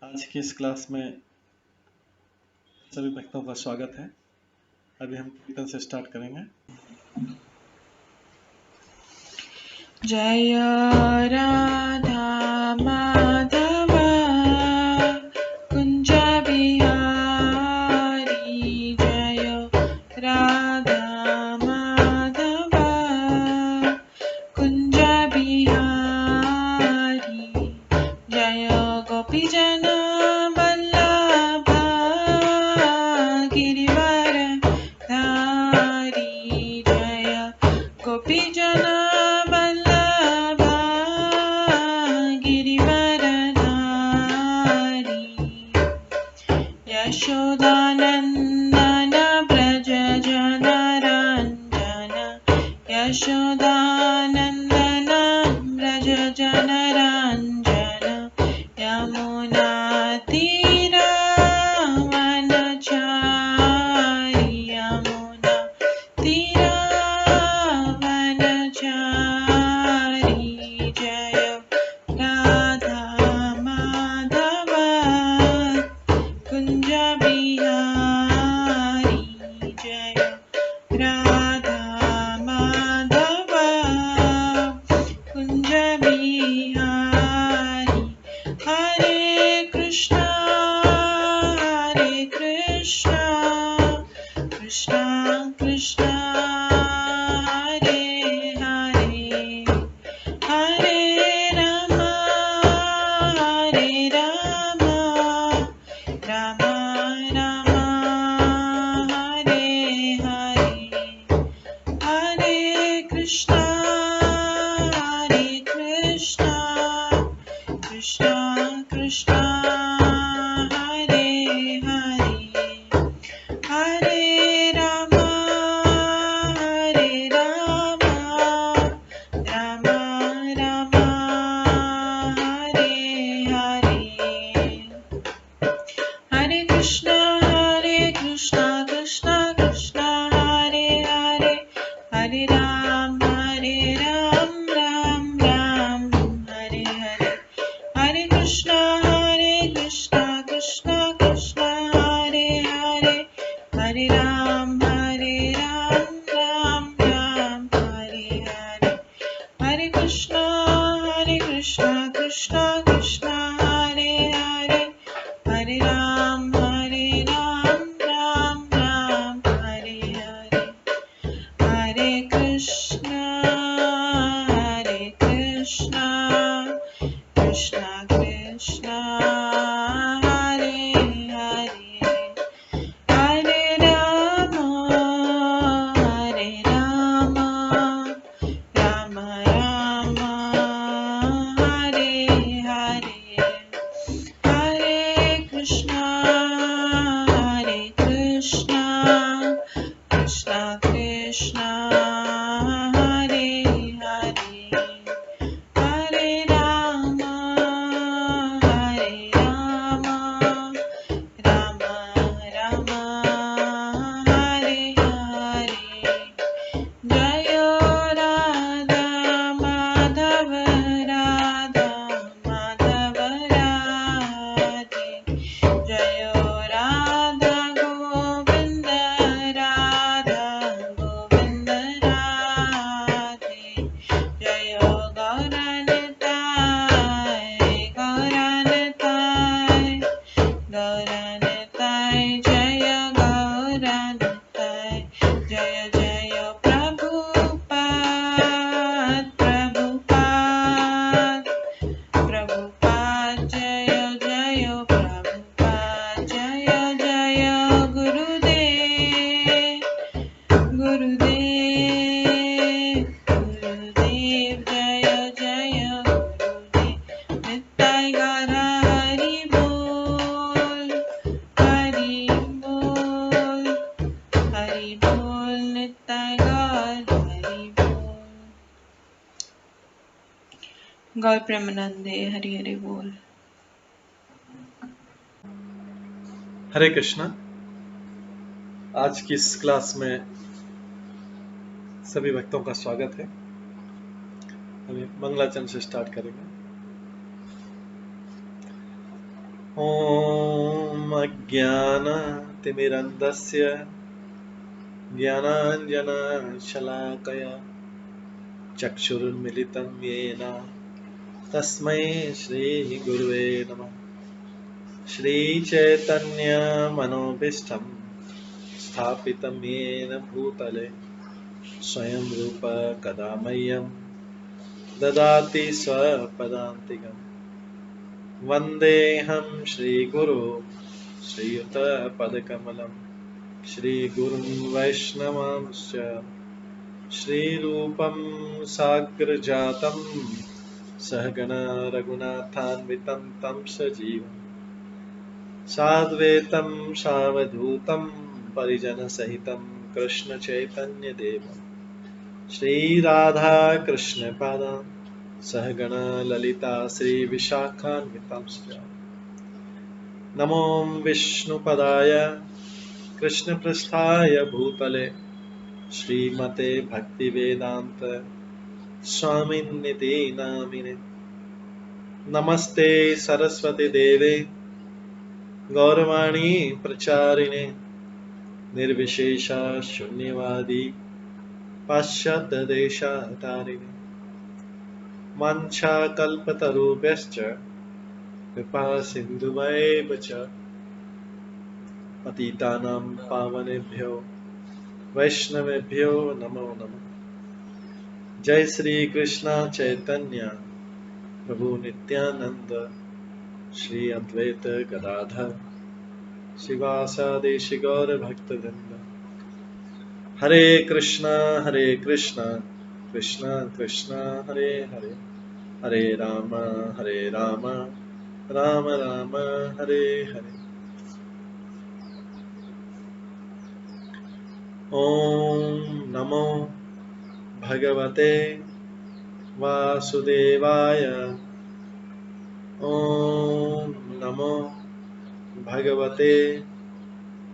आज की इस क्लास में सभी भक्तों का स्वागत है। अभी हम कीर्तन से स्टार्ट करेंगे। जय राधा माधव कुंज बिहारी, जय राधा माधव कुंज बिहारी, जय गोपीजन वल्लभ गिरिवर धारी, जय गोपीजन वल्लभ गिरिवर धारी, यशोदानंदन व्रज जनरंजन, यशोदानंदन व्रज जनरंजन, यमुना तीरावनचारी, यमुना तीरावनचारी, जय राधा माधव कुंज बिहारी, जय राधा माधव कुंज बिहारी, हरे कृष्णा कृष्णा कृष्णा हरे हरे, हरे राम राम राम हरे हरे, हरे कृष्णा कृष्णा कृष्णा हरे हरे, हरे राम राम राम हरे हरे, हरे कृष्णा कृष्णा कृष्णा हरे हरे, हरे राम राम राम हरे हरे, हरे कृष्णा कृष्णा कृष्णा हरे हरे, हरे राम राम राम हरे हरे, हरे कृष्णा कृष्णा कृष्णा हरे हरे, हरे राम राम राम हरे हरे, हरे कृष्णा कृष्णा कृष्णा हरे हरे, हरे राम राम राम हरे हरे, हरे कृष्णा कृष्णा कृष्णा हरे हरे, हरे राम राम राम हरे हरे, जय राधा माधव राधे, जय राधा गोविंद राधे, जय गौरनताय जय गौरनताय, जय जय प्रभुपाद जय जय प्रभुपाद, जय जय गुरुदेव जय जय गुरुदेव, नित्य गौर हरि बोल नित्य गौर हरि बोल, गौर प्रेमानंदे हरि हरि बोल। हरे कृष्णा। आज की इस क्लास में सभी भक्तों का स्वागत है। अभी मंगलाचरण से स्टार्ट करेंगे। ॐ अज्ञानतिमिरन्धस्य ज्ञानाञ्जनशलाकया चक्षुरुन्मिलितं येन तस्मै श्रीगुरुवे नमः। श्रीचैतन्यमनोभीष्टं स्थापितं येन भूतले स्वयं रूप कदा मह्यं ददाति स्वपदान्तिकम्। वन्देऽहं श्रीगुरो श्रीयुतपदकमलं श्रीगुरुं वैष्णवांश्च श्रीरूपं साग्रजातं सहगण रघुनाथान्वितं तं सजीवं साद्वैतं सावधूतं परिजनसहितं कृष्णचैतन्यदेवं श्रीराधाकृष्णपादान् सहगण ललिता श्रीविशाखान्वितांश्च नमो विष्णुपदाय कृष्णपृष्ठाय भूतले श्रीमते भक्तिवेदान्त स्वामिन्निति नामिने। नमस्ते सरस्वती देवे गौरवाणी प्रचारिणे निर्विशेष शून्यवादी पाश्चात्य देशातारिणे वाञ्छाकल्पतरुभ्यश्च कृपा सिन्धुभ्येव च पतितानां पावनेभ्यो वैष्णवेभ्यो नमो नमः। जय श्री कृष्ण चैतन्य प्रभु नित्यानंद श्री अद्वैत गदाधर शिवासादि गौर भक्तवृंद। हरे कृष्णा कृष्णा कृष्णा हरे हरे, हरे राम राम राम हरे हरे। ओम नमो भगवते वासुदेवाय। ओम नमो भगवते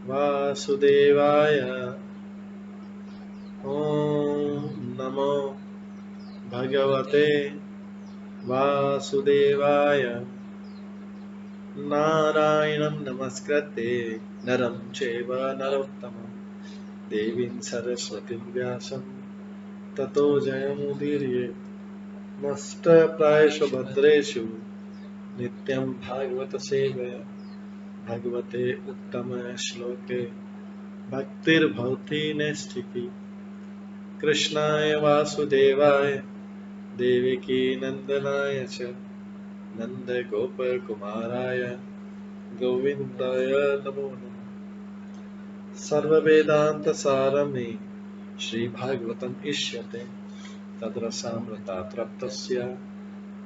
वासुदेवाय। ओम नमो भगवते वासुदेवाय। नारायणं नमस्कृत्य नरं चैव नरोत्तमं देवीं सरस्वतीं व्यासं ततो जयमुदीरये। नष्टप्रायेषु भद्रेषु नित्यं भागवत सेवया भगवते उत्तम श्लोके भक्तिर्भवति नैष्ठिकी। कृष्णाय वासुदेवाय देवकी नंदनाय च नन्दगोपकुमाराय गोविन्दाय नमो नमः। सर्ववेदान्तसारमे श्रीभागवतम् इष्यते तद्रसामृतात्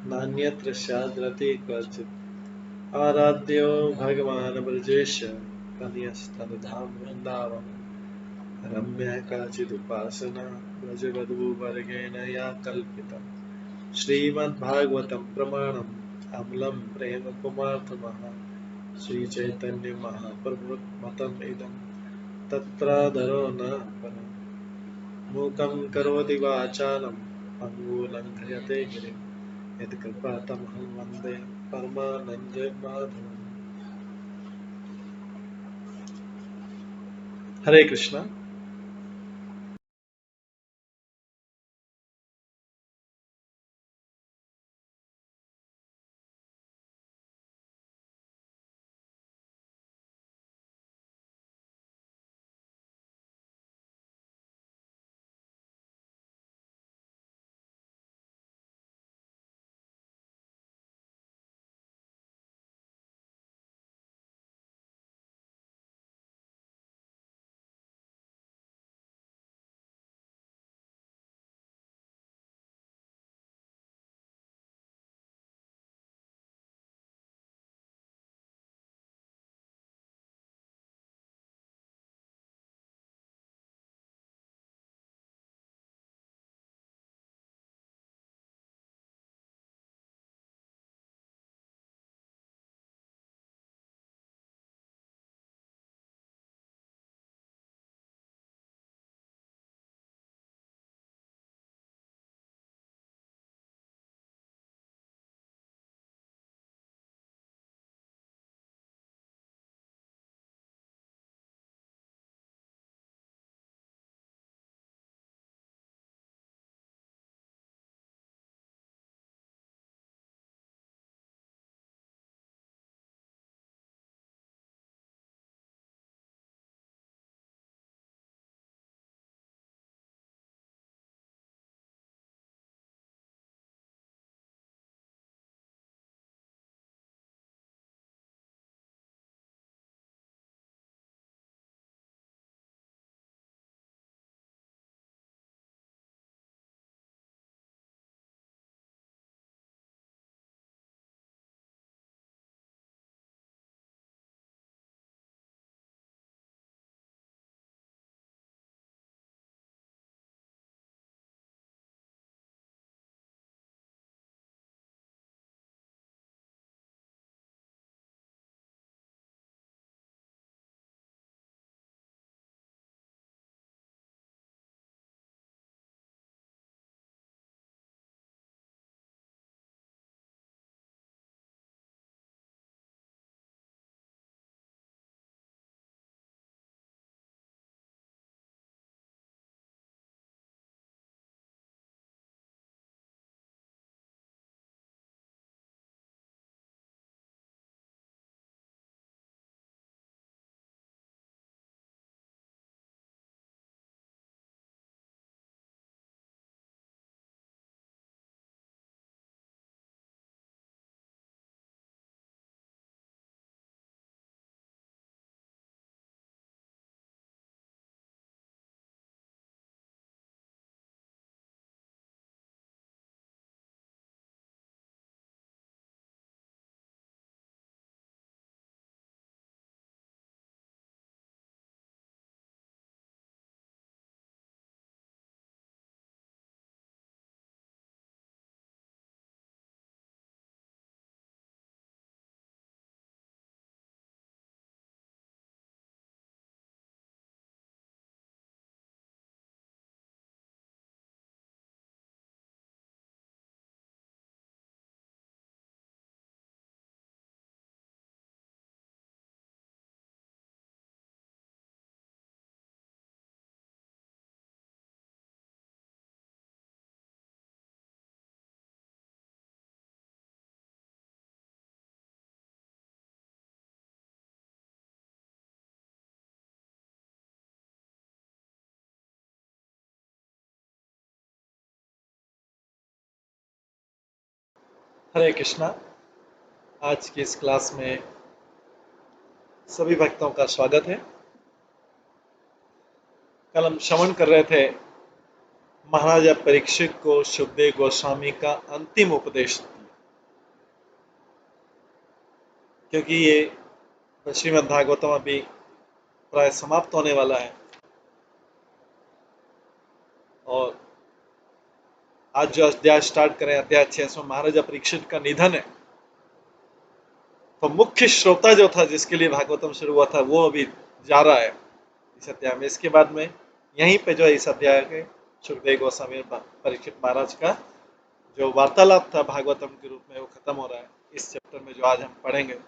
नान्यत्र स्याद्रति क्वचित्। आराध्यो भगवान् ब्रजेश तनयस्तनुधाम वृन्दावन रम्या काचिदुपासना ब्रजवधूवर्गेण या कल्पिता। श्रीमद्भागवतं प्रमाणम् अमलं प्रेम कुमार्तमः श्रीचैतन्य महाप्रभुमतम् इदं तत्रादरो न परम्। मूकं करोति वाचालं पङ्गुलङ्घयते गिरिं यत्कृपातमहं वन्दे परमानन्दमाधवम्। हरे कृष्णा। हरे कृष्णा। आज की इस क्लास में सभी भक्तों का स्वागत है। कल हम श्रवण कर रहे थे महाराजा परीक्षित को सुखदेव गोस्वामी का अंतिम उपदेश, क्योंकि ये श्रीमद् भागवतम अभी प्राय समाप्त होने वाला है और आज जो अध्याय स्टार्ट करें, अध्याय 6 में महाराजा परीक्षित का निधन है। तो मुख्य श्रोता जो था, जिसके लिए भागवतम शुरू हुआ था, वो अभी जा रहा है इस अध्याय में। इसके बाद में यहीं पे जो है इस अध्याय के सुखदेव गोस्वामी परीक्षित महाराज का जो वार्तालाप था भागवतम के रूप में, वो खत्म हो रहा है इस चैप्टर में जो आज हम पढ़ेंगे।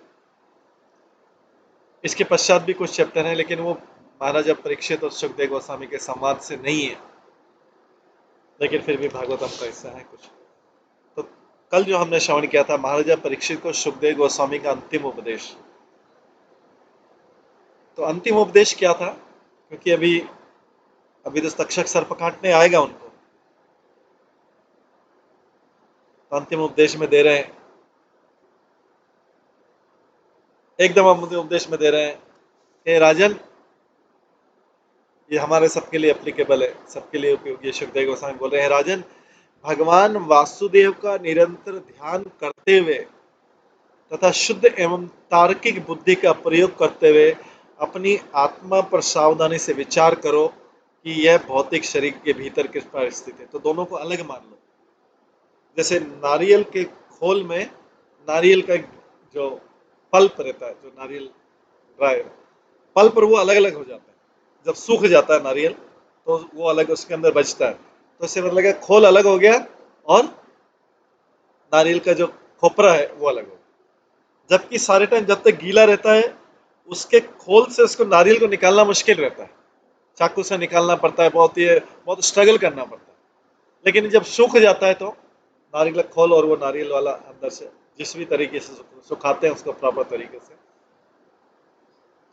इसके पश्चात भी कुछ चैप्टर हैं, लेकिन वो महाराजा परीक्षित और सुखदेव गोस्वामी के संवाद से नहीं है, लेकिन फिर भी भागवतम का हिस्सा है कुछ। तो कल जो हमने श्रवण किया था महाराजा परीक्षित को सुखदेव गोस्वामी का अंतिम उपदेश। तो अंतिम उपदेश क्या था? क्योंकि अभी तो तक्षक सर्प काटने आएगा उनको, तो अंतिम उपदेश में दे रहे हैं, एकदम अंतिम उपदेश में दे रहे हैं कि राजन, ये हमारे सबके लिए एप्लीकेबल है, सबके लिए उपयोगी। सुखदेव गोस्वामी बोल रहे हैं, राजन, भगवान वासुदेव का निरंतर ध्यान करते हुए तथा शुद्ध एवं तार्किक बुद्धि का प्रयोग करते हुए अपनी आत्मा पर सावधानी से विचार करो कि यह भौतिक शरीर के भीतर किस पर स्थित है। तो दोनों को अलग मान लो। जैसे नारियल के खोल में नारियल का जो पल्प रहता है, जो नारियल ड्राई पल्प, वो अलग अलग हो जाता है। जब सूख जाता है नारियल तो वो अलग उसके अंदर बचता है। तो इससे मतलब है खोल अलग हो गया और नारियल का जो खोपरा है वो अलग हो गया। जबकि सारे टाइम जब तक गीला रहता है उसके खोल से उसको नारियल को निकालना मुश्किल रहता है, चाकू से निकालना पड़ता है, बहुत स्ट्रगल करना पड़ता है। लेकिन जब सूख जाता है तो नारियल का खोल और वो नारियल वाला अंदर से जिस भी तरीके से सुखाते हैं उसको प्रॉपर तरीके से,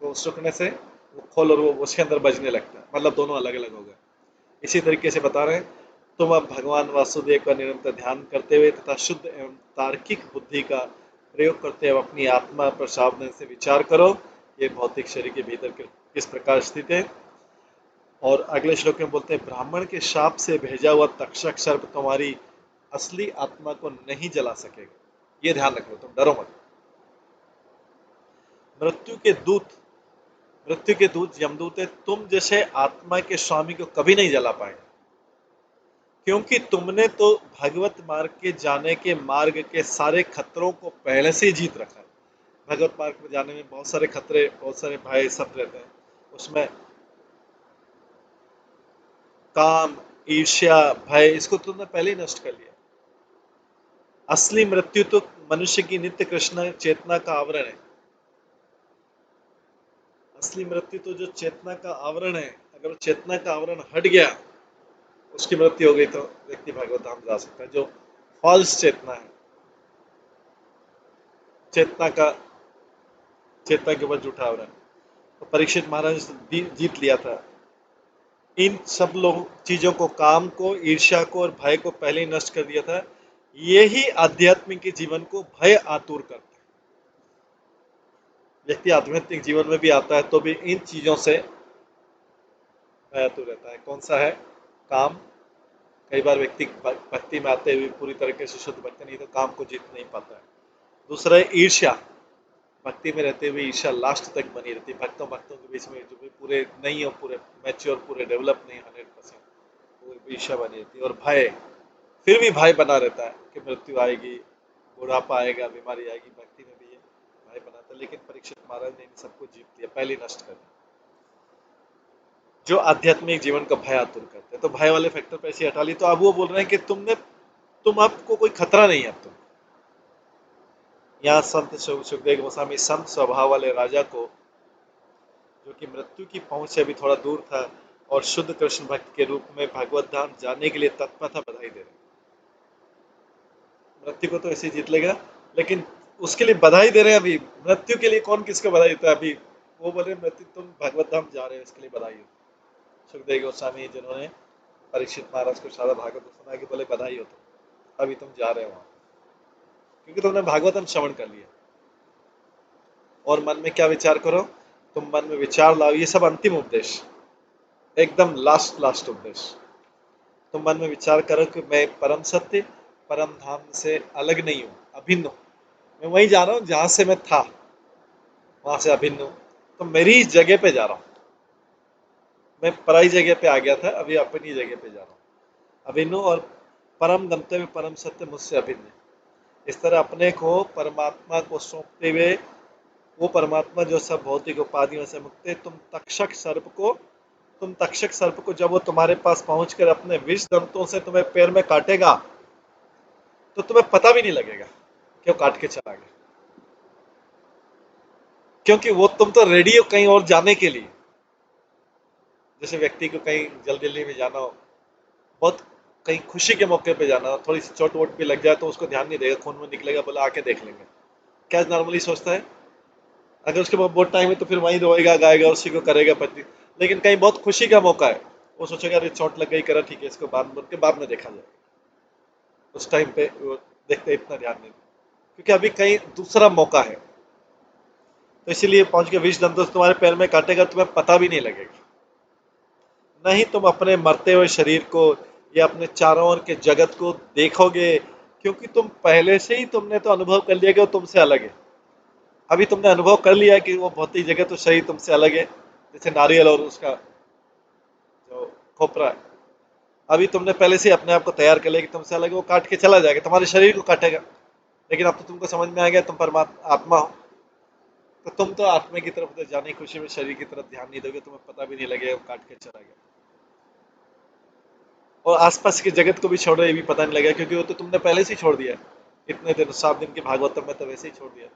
तो सूखने से वो खोल और वो उसके अंदर बजने लगता है, मतलब दोनों अलग अलग हो गए। इसी तरीके से बता रहे हैं, तुम अब भगवान वासुदेव का निरंतर ध्यान करते हुए तथा शुद्ध एवं तार्किक बुद्धि का प्रयोग करते हुए अपनी आत्मा पर सावधानी से विचार करो, ये भौतिक शरीर के भीतर किस प्रकार स्थित है। और अगले श्लोक में बोलते हैं, ब्राह्मण के शाप से भेजा हुआ तक्षक सर्प तुम्हारी असली आत्मा को नहीं जला सकेगा, ये ध्यान रखो, तुम डरो मत। मृत्यु के दूत यमदूत है, तुम जैसे आत्मा के स्वामी को कभी नहीं जला पाएंगे, क्योंकि तुमने तो भगवत मार्ग के जाने के मार्ग के सारे खतरों को पहले से ही जीत रखा है। भगवत मार्ग में जाने में बहुत सारे खतरे, बहुत सारे भय सब रहते हैं। उसमें काम, ईर्ष्या, भय, इसको तुमने पहले ही नष्ट कर लिया। असली मृत्यु तो मनुष्य की नित्य कृष्ण चेतना का आवरण है। असली मृत्यु तो जो चेतना का आवरण है, अगर चेतना का आवरण हट गया, उसकी मृत्यु हो गई, तो व्यक्ति भागवत धाम जा सकता है। जो फॉल्स चेतना है, चेतना के ऊपर झूठा आवरण, तो परीक्षित महाराज ने जीत लिया था। इन सब चीजों को, काम को, ईर्ष्या को और भय को पहले ही नष्ट कर दिया था। यही आध्यात्मिक के जीवन को भय आतुर करता है। व्यक्ति आध्यात्मिक जीवन में भी आता है तो भी इन चीजों से भय आतुर रहता है। कौन सा है? काम। कई बार व्यक्ति भक्ति में आते हुए पूरी तरीके से शुद्ध भक्ति नहीं तो काम को जीत नहीं पाता है। दूसरा है ईर्ष्या। भक्ति में रहते हुए ईर्ष्या लास्ट तक बनी रहती है। भक्तों के बीच में जो भी पूरे नहीं हो, पूरे मैच्योर, पूरे डेवलप नहीं 100%, वो ईर्ष्या बनी रहती है। और भय, फिर भी भय बना रहता है कि मृत्यु आएगी, बुढ़ापा आएगा, बीमारी आएगी। भक्ति में भी ये भय बना था, लेकिन परीक्षित महाराज ने इन सबको जीत लिया, पहले नष्ट कर दिया। जो आध्यात्मिक जीवन का भय आतुर करते हैं, तो भय वाले फैक्टर पे ऐसे हटा ली। तो अब वो बोल रहे हैं कि तुम आपको कोई खतरा नहीं है। अब तुम यहाँ संत सुखदेव गोस्वामी संत स्वभाव वाले राजा को, जो कि मृत्यु की पहुंच से अभी थोड़ा दूर था और शुद्ध कृष्ण भक्त के रूप में भगवत धाम जाने के लिए तत्पर था, बधाई दे रहे। मृत्यु को तो ऐसे जीत लेगा, लेकिन उसके लिए बधाई दे रहे हैं। अभी मृत्यु के लिए कौन किसको बधाई देता है? अभी वो बोले मृत्यु तुम भगवत धाम जा रहे हो, इसके लिए बधाई हो। सुखदेव गोस्वामी जिन्होंने परीक्षित महाराज को सारा भागवत सुना कि बोले बधाई हो, तुम अभी तुम जा रहे हो वहां, क्योंकि तुमने भागवतम श्रवण कर लिया। और मन में क्या विचार करो, तुम मन में विचार लाओ, ये सब अंतिम उपदेश, एकदम लास्ट उपदेश। तुम मन में विचार करो कि मैं परम सत्य, परम धाम से अलग नहीं हूं, अभिन्न हूं, मैं वहीं जा रहा हूं जहां से मैं था, वहां से अभिन्न हूं। तो मेरी जगह पे जा रहा हूं, मैं पराई जगह पे आ गया था, अभी अपनी जगह पे जा रहा हूं, अभिन्न हूं। और परम गंतव्य परम सत्य मुझसे अभिन्न है। इस तरह अपने को परमात्मा को सौंपते हुए, वो परमात्मा जो सब भौतिक उपाधियों से मुक्त है, तुम तक्षक सर्प को जब वो तुम्हारे पास पहुंचकर अपने विष दंतों से तुम्हें पैर में काटेगा, तो तुम्हें पता भी नहीं लगेगा कि वो काट के चला गया, क्योंकि वो तुम तो रेडी हो कहीं और जाने के लिए। जैसे व्यक्ति को कहीं जल्दी जल्दी में जाना हो, बहुत कहीं खुशी के मौके पे जाना हो, थोड़ी सी चोट वोट भी लग जाए तो उसको ध्यान नहीं देगा, खून में निकलेगा, बोला आके देख लेंगे, क्या नॉर्मली सोचता है। अगर उसके पास बहुत टाइम है तो फिर वहीं रोएगा गाएगा, उसी को करेगा पति। लेकिन कहीं बहुत खुशी का मौका है, वो सोचेगा अरे चोट लग गई, करा ठीक है, इसको बाद के बाद में देखा जाएगा, उस टाइम पे वो देखते इतना ध्यान नहीं, क्योंकि अभी कहीं दूसरा मौका है। तो इसीलिए पहुंच के विष दंतों से तुम्हारे पैर में काटेगा, तुम्हें पता भी नहीं लगेगा। नहीं तुम अपने मरते हुए शरीर को या अपने चारों ओर के जगत को देखोगे, क्योंकि तुम पहले से ही तुमने तो अनुभव कर लिया कि वो तुमसे अलग है। अभी तुमने अनुभव कर लिया कि वो भौतिक जगत तो शरीर तुमसे अलग है, जैसे नारियल और उसका जो खोपरा है। अभी तुमने पहले से अपने आप को तैयार कर लिया कि तुमसे अलग है, वो काट के चला जाएगा, तुम्हारे शरीर को काटेगा। लेकिन अब तो तुमको समझ में आ गया तुम परमात्मा आत्मा हो, तो तुम तो आत्मा की तरफ जाने की खुशी में शरीर की तरफ ध्यान नहीं दोगे, तुम्हें पता भी नहीं लगेगा वो काट के चला गया। और आसपास के जगत को भी छोड़ो, ये भी पता नहीं लगेगा, क्योंकि वो तो तुमने पहले से ही छोड़ दिया है। इतने दिन 7 दिन के भागवतम में तो वैसे ही छोड़ दिया।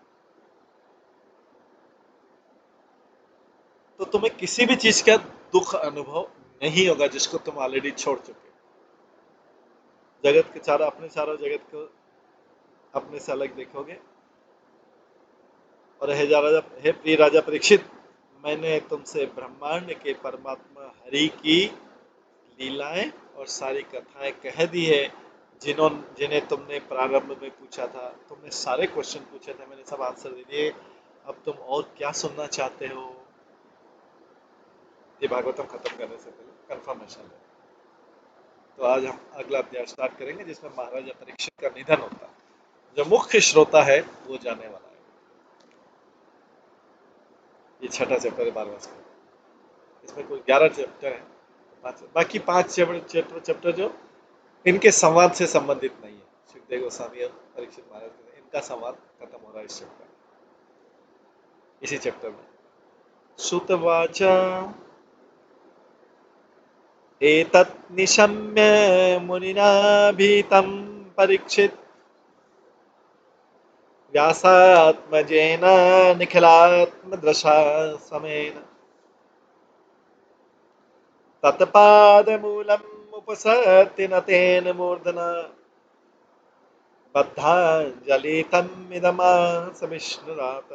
तो तुम्हें किसी भी चीज का दुख अनुभव नहीं होगा जिसको तुम ऑलरेडी छोड़ चुके हो। जगत के चारों जगत को अपने से अलग देखोगे। और हे प्रिय राजा परीक्षित, मैंने तुमसे ब्रह्मांड के परमात्मा हरि की लीलाएं और सारी कथाएं कह दी है, जिन्हें तुमने प्रारंभ में पूछा था। तुमने सारे क्वेश्चन पूछे थे, मैंने सब आंसर दे दिए। अब तुम और क्या सुनना चाहते हो? ये भागवतम खत्म करने से पहले कंफर्मेशन है। तो आज हम अगला अध्याय स्टार्ट करेंगे, जिसमें महाराजा परीक्षित का निधन होता है। जो मुख्य श्रोता है वो जाने वाला है। ये छठा चैप्टर है 12वां चैप्टर। इसमें कुल 11 चैप्टर है, बाकी 5 चैप्टर जो इनके संवाद से संबंधित नहीं है। सुखदेव गोस्वामी और परीक्षित महाराज, इनका संवाद खत्म हो रहा है इस चैप्टर, इसी चैप्टर में। सुतवाचा एतत् निशम्य मुनिना भीतं परीक्षित व्यासात्मजेन निखिलात्मदृशा समेन तत्पादमूलम् उपसर्ति न तेन मूर्धना बद्धाञ्जलितम् इदमास विष्णुरात।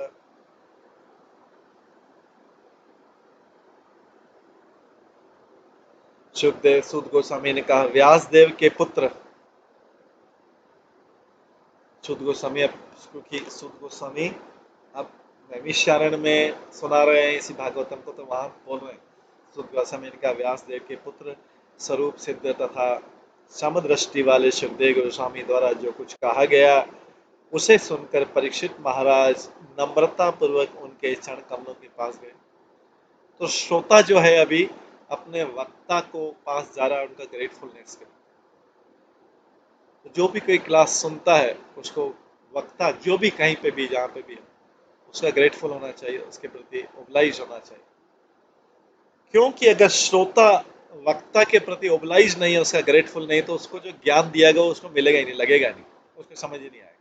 सुखदेव सूत गोस्वामी ने कहा, व्यासदेव के पुत्र सूत गोस्वामी, क्योंकि सूत गोस्वामी अब नैमिषारण्य में सुना रहे हैं इसी भागवतम को, तो वहां बोल रहे हैं सूत गोस्वामी ने कहा, व्यासदेव के पुत्र स्वरूप सिद्ध तथा समदृष्टि वाले सुखदेव गोस्वामी द्वारा जो कुछ कहा गया, उसे सुनकर परीक्षित महाराज नम्रता पूर्वक उनके चरण कमलों के पास गए। तो श्रोता जो है अभी अपने वक्ता को पास जा रहा है, उनका ग्रेटफुलनेस के। तो जो भी कोई क्लास सुनता है, उसको वक्ता जो भी कहीं पे भी जहाँ पे भी है, उसका ग्रेटफुल होना चाहिए, उसके प्रति ओबलाइज होना चाहिए। क्योंकि अगर श्रोता वक्ता के प्रति ओबलाइज नहीं है, उसका ग्रेटफुल नहीं, तो उसको जो ज्ञान दिया गया उसको मिलेगा ही नहीं, लगेगा नहीं, उसको समझ ही नहीं आएगा।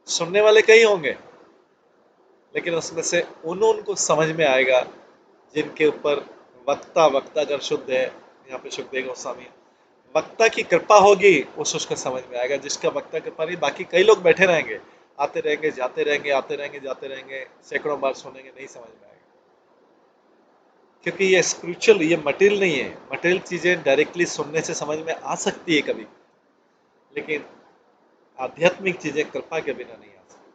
सुनने वाले कई होंगे, लेकिन उसमें से उनको समझ में आएगा जिनके ऊपर वक्ता अगर शुद्ध है, यहाँ पे सुखदेव गोस्वामी, वक्ता की कृपा होगी उसको समझ में आएगा। जिसका वक्ता कृपा नहीं, बाकी कई लोग बैठे रहेंगे, आते रहेंगे जाते रहेंगे, आते रहेंगे जाते रहेंगे, सैकड़ों बार सुनेंगे, नहीं समझ में आएगा। क्योंकि ये स्पिरिचुअल, ये मटेरियल नहीं है। मटेरियल चीजें डायरेक्टली सुनने से समझ में आ सकती है कभी, लेकिन आध्यात्मिक चीजें कृपा के बिना नहीं आ सकती।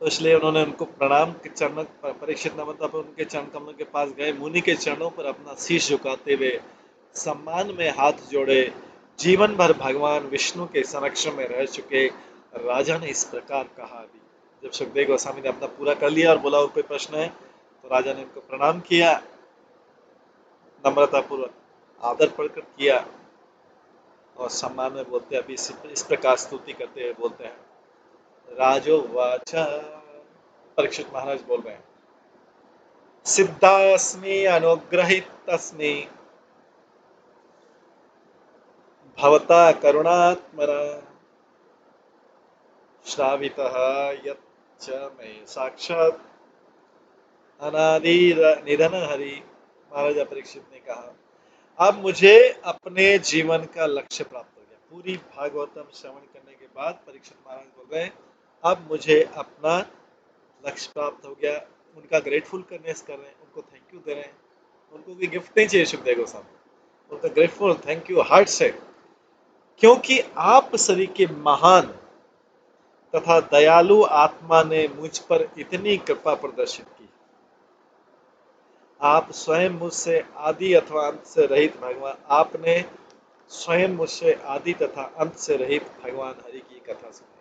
तो इसलिए उन्होंने उनको प्रणाम के चरणों परीक्षित नमन तब उनके चरण कमलों के पास गए, मुनि के चरणों पर अपना शीश झुकाते हुए सम्मान में हाथ जोड़े। जीवन भर भगवान विष्णु के संरक्षण में रह चुके राजा ने इस प्रकार कहा। अभी जब सुखदेव गोस्वामी ने अपना पूरा कर लिया और बोला और कोई प्रश्न है, तो राजा ने उनको प्रणाम किया, नम्रता पूर्वक आदर पढ़कर किया और सम्मान में बोलते अभी इस प्रकार स्तुति करते हुए बोलते हैं। राजोवाच, परीक्षित महाराज बोल रहे हैं, सिद्धास्मि अनुग्रहीतस्मि भवता करुणात्मना श्रावितः यच्च मे साक्षात् अनादि निधन हरि। महाराजा परीक्षित ने कहा, अब मुझे अपने जीवन का लक्ष्य प्राप्त हो गया। पूरी भागवतम श्रवण करने के बाद परीक्षित महाराज बोल रहे हैं, अब मुझे अपना लक्ष्य प्राप्त हो गया। उनका ग्रेटफुल करनेस कर रहे हैं, उनको थैंक यू दे रहे हैं। उनको कोई गिफ्ट नहीं चाहिए सुखदेव गोस्वामी, उनका ग्रेटफुल थैंक यू हार्ट से, क्योंकि आप सभी के महान तथा दयालु आत्मा ने मुझ पर इतनी कृपा प्रदर्शित की। आप स्वयं मुझसे आदि अथवा अंत से रहित भगवान, आपने स्वयं मुझसे आदि तथा अंत से रहित भगवान हरि की कथा सुनाई।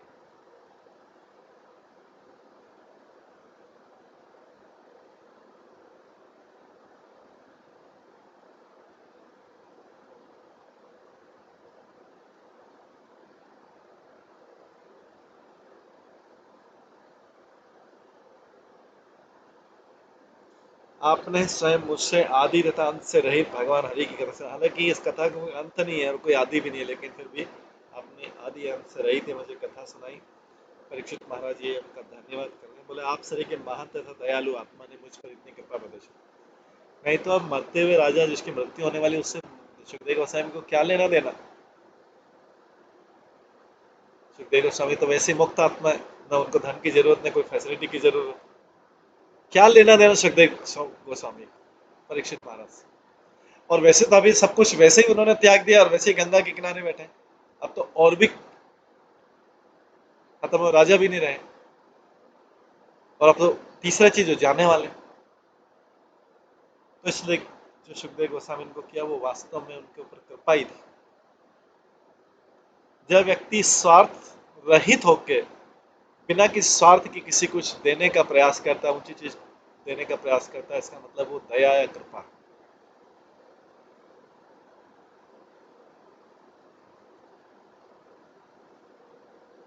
आपने स्वयं मुझसे आदि तथा अंत से रहित भगवान हरि की कथा सुनाई। हालांकि इस कथा का कोई अंत नहीं है और कोई आदि भी नहीं है, लेकिन फिर भी आपने आदि अंत से रहित मुझे कथा सुनाई। परीक्षित महाराज ये उनका धन्यवाद कर रहे हैं, बोले आप सभी के महान तथा दयालु आत्मा ने मुझ पर इतनी कृपा प्रदर्शित। नहीं तो अब मरते हुए राजा जिसकी मृत्यु होने वाली, उससे सुखदेव गोस्वामी को क्या लेना देना। सुखदेव गोस्वामी तो वैसे ही मुक्त आत्मा है, न उनको धन की जरूरत, न कोई फैसिलिटी की जरूरत, क्या लेना देना सुखदेव गोस्वामी परीक्षित महाराज। और वैसे तो अभी सब कुछ वैसे ही उन्होंने त्याग दिया और वैसे ही गंगा के किनारे बैठे। अब तो और भी खत्म हो, राजा भी नहीं रहे, और अब तो तीसरा चीज जो जाने वाले। तो इसलिए जो सुखदेव गोस्वामी को किया वो वास्तव में उनके ऊपर कृपा ही थी। जब व्यक्ति स्वार्थ रहित होकर बिना किसी स्वार्थ की किसी कुछ देने का प्रयास करता है, ऊंची चीज देने का प्रयास करता है, इसका मतलब वो दया या कृपा।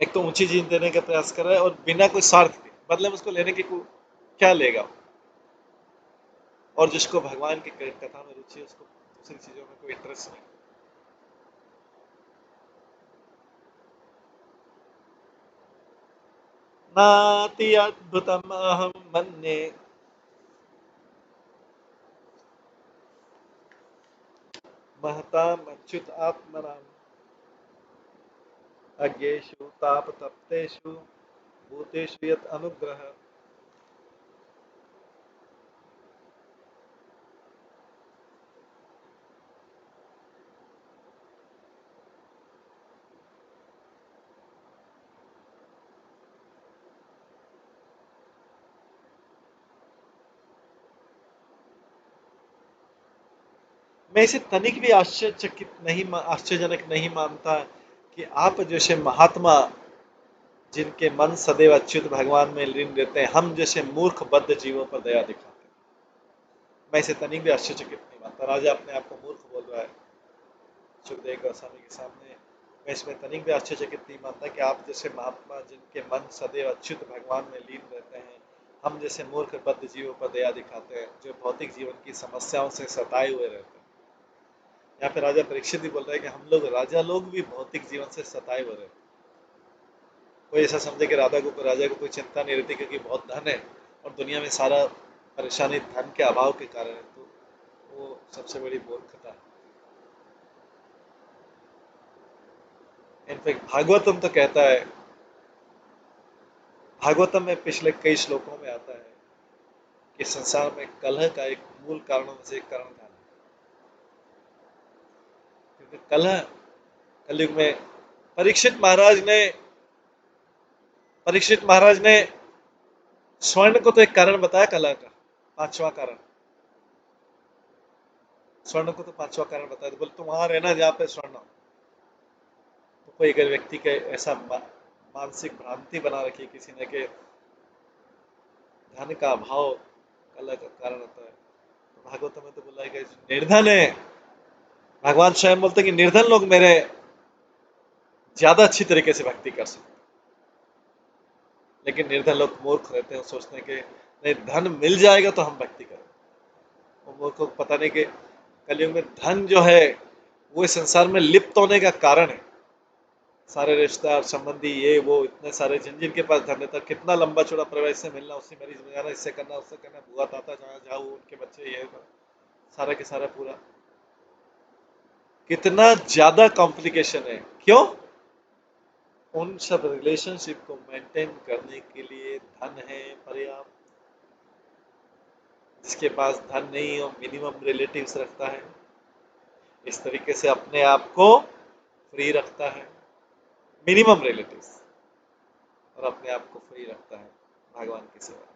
एक तो ऊंची चीज देने का प्रयास कर रहा है और बिना कोई स्वार्थ के, बदले में उसको लेने की क्या लेगा। और जिसको भगवान की कथा में रुचि है, उसको दूसरी चीजों में कोई इंटरेस्ट नहीं। नाति अद्भुतम अहम मन्ये महताम अच्युत आत्मनाम अज्ञेषु तापतप्तेषु भूतेषु यत् अनुग्रह। मैं इसे तनिक भी आश्चर्यजनक नहीं मानता कि आप जैसे महात्मा, जिनके मन सदैव अच्युत भगवान में लीन रहते हैं, हम जैसे मूर्ख बद्ध जीवों पर दया दिखाते हैं। मैं इसे तनिक भी आश्चर्यचकित नहीं मानता। राजा अपने आप को मूर्ख बोल रहा है सुखदेव गोस्वामी के सामने। मैं इसमें तनिक भी आश्चर्यचकित नहीं मानता कि आप जैसे महात्मा, जिनके मन सदैव अच्युत भगवान में लीन रहते हैं, हम जैसे मूर्ख बद्ध जीवों पर दया दिखाते हैं, जो भौतिक जीवन की समस्याओं से सताए हुए रहते हैं। यहाँ पे राजा परीक्षित भी बोल रहे हैं कि हम लोग, राजा लोग भी भौतिक जीवन से सताए हुए रहते हैं। कोई ऐसा समझे कि राजा को कोई चिंता नहीं रहती क्योंकि बहुत धन है और दुनिया में सारा परेशानी धन के अभाव के कारण है, तो वो सबसे बड़ी मूर्खता है। इनफैक्ट भागवतम तो कहता है, भागवतम में पिछले कई श्लोकों में आता है कि संसार में कलह का एक मूल कारणों में से एक कारण धन है। कलह कलयुग में परीक्षित महाराज ने स्वर्ण को तो एक कारण बताया कलह का, पांचवा कारण। स्वर्ण को तो पांचवा कारण बताया, तो बोले तुम वहां रहना जहाँ पे स्वर्ण हो। तो कोई अगर व्यक्ति के ऐसा मानसिक भ्रांति बना रखी है किसी ने कि धन का अभाव कलह का कारण होता है, तो भागवत में तो बोला है कि निर्धन है, भगवान स्वयं बोलते हैं कि निर्धन लोग मेरे ज्यादा अच्छी तरीके से भक्ति कर सकते, लेकिन निर्धन लोग मूर्ख रहते हैं, सोचते हैं कि नहीं धन मिल जाएगा तो हम भक्ति करें। वो मूर्खों को पता नहीं कि कलयुग में धन जो है वो इस संसार में लिप्त होने का कारण है। सारे रिश्तेदार संबंधी ये वो इतने सारे जिनके पास धन है, कितना लंबा चौड़ा परिवार, इससे मिलना उससे मरीज में जाना, इससे करना उससे करना, बुआ ताता जहाँ जाओ उनके बच्चे ये सारा के सारा पूरा, कितना ज्यादा कॉम्प्लिकेशन है। क्यों? उन सब रिलेशनशिप को मेंटेन करने के लिए धन है पर्याप्त। जिसके पास धन नहीं हो मिनिमम रिलेटिव्स रखता है, इस तरीके से अपने आप को फ्री रखता है, मिनिमम रिलेटिव्स, और अपने आप को फ्री रखता है भगवान की सेवा।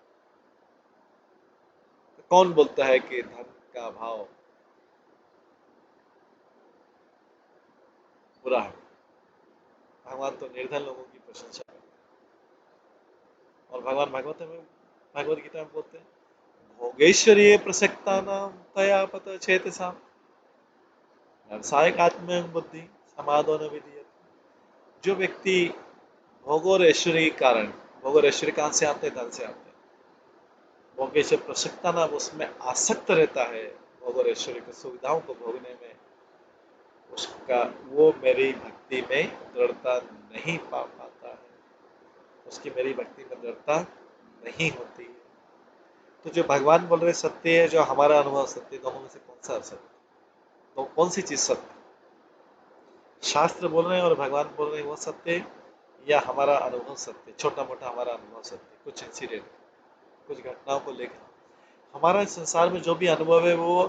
तो कौन बोलता है कि धन का अभाव बुरा है? भगवान तो निर्धन लोगों की प्रशंसा करते हैं। और भगवान भगवत गीता में बोलते हैं भोगेश्वरीय प्रसक्ता नाम तया पत चेतसा व्यावसायिक आत्म बुद्धि समाधो न विधीयते। जो व्यक्ति भोग और ऐश्वर्य के कारण, भोग और ऐश्वर्य कहां से आते हैं? धन से आते हैं। भोगेश्वर प्रसक्ता नाम, उसमें आसक्त रहता है, भोग और ऐश्वर्य की सुविधाओं को भोगने में, उसका वो मेरी भक्ति में दृढ़ता नहीं पा पाता है, उसकी मेरी भक्ति में दृढ़ता नहीं होती है। तो जो भगवान बोल रहे सत्य है, जो हमारा अनुभव सत्य, दोनों में से कौन सा सत्य? तो कौन सी चीज सत्य? शास्त्र बोल रहे हैं और भगवान बोल रहे हैं वो सत्य, या हमारा अनुभव सत्य, छोटा मोटा हमारा अनुभव सत्य, कुछ इंसिडेंट, कुछ घटनाओं को लेकर हमारा संसार में जो भी अनुभव है वो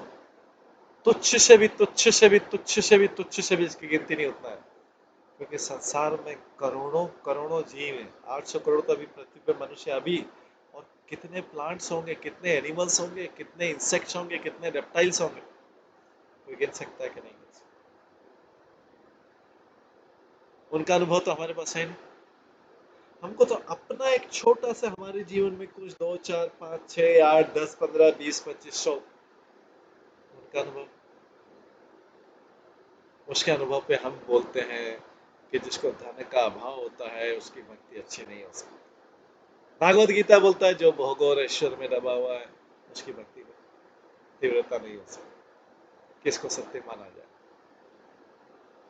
तुच्छ से भी तुच्छ से भी तुच्छ से भी तुच्छ से भी इसकी गिनती नहीं उतना है। क्योंकि संसार में करोड़ों करोड़ों जीव हैं, 800 करोड़ तो अभी पृथ्वी पे मनुष्य अभी, और कितने प्लांट्स होंगे, कितने एनिमल्स होंगे, कितने इंसेक्ट्स होंगे, कितने रेप्टाइल्स होंगे, कोई गिन सकता है कि नहीं गिन सकता? उनका अनुभव तो हमारे पास है नहीं। हमको तो अपना एक छोटा सा हमारे जीवन में कुछ 2 4 5 6 8 10 15 20 25 100 उनका अनुभव, उसके अनुभव पे हम बोलते हैं कि जिसको धन का अभाव होता है उसकी भक्ति अच्छी नहीं हो सकती। भागवत गीता बोलता है जो भोग और ऐश्वर्य में दबा हुआ है उसकी भक्ति में तीव्रता नहीं हो सकती। किसको सत्य माना जाए?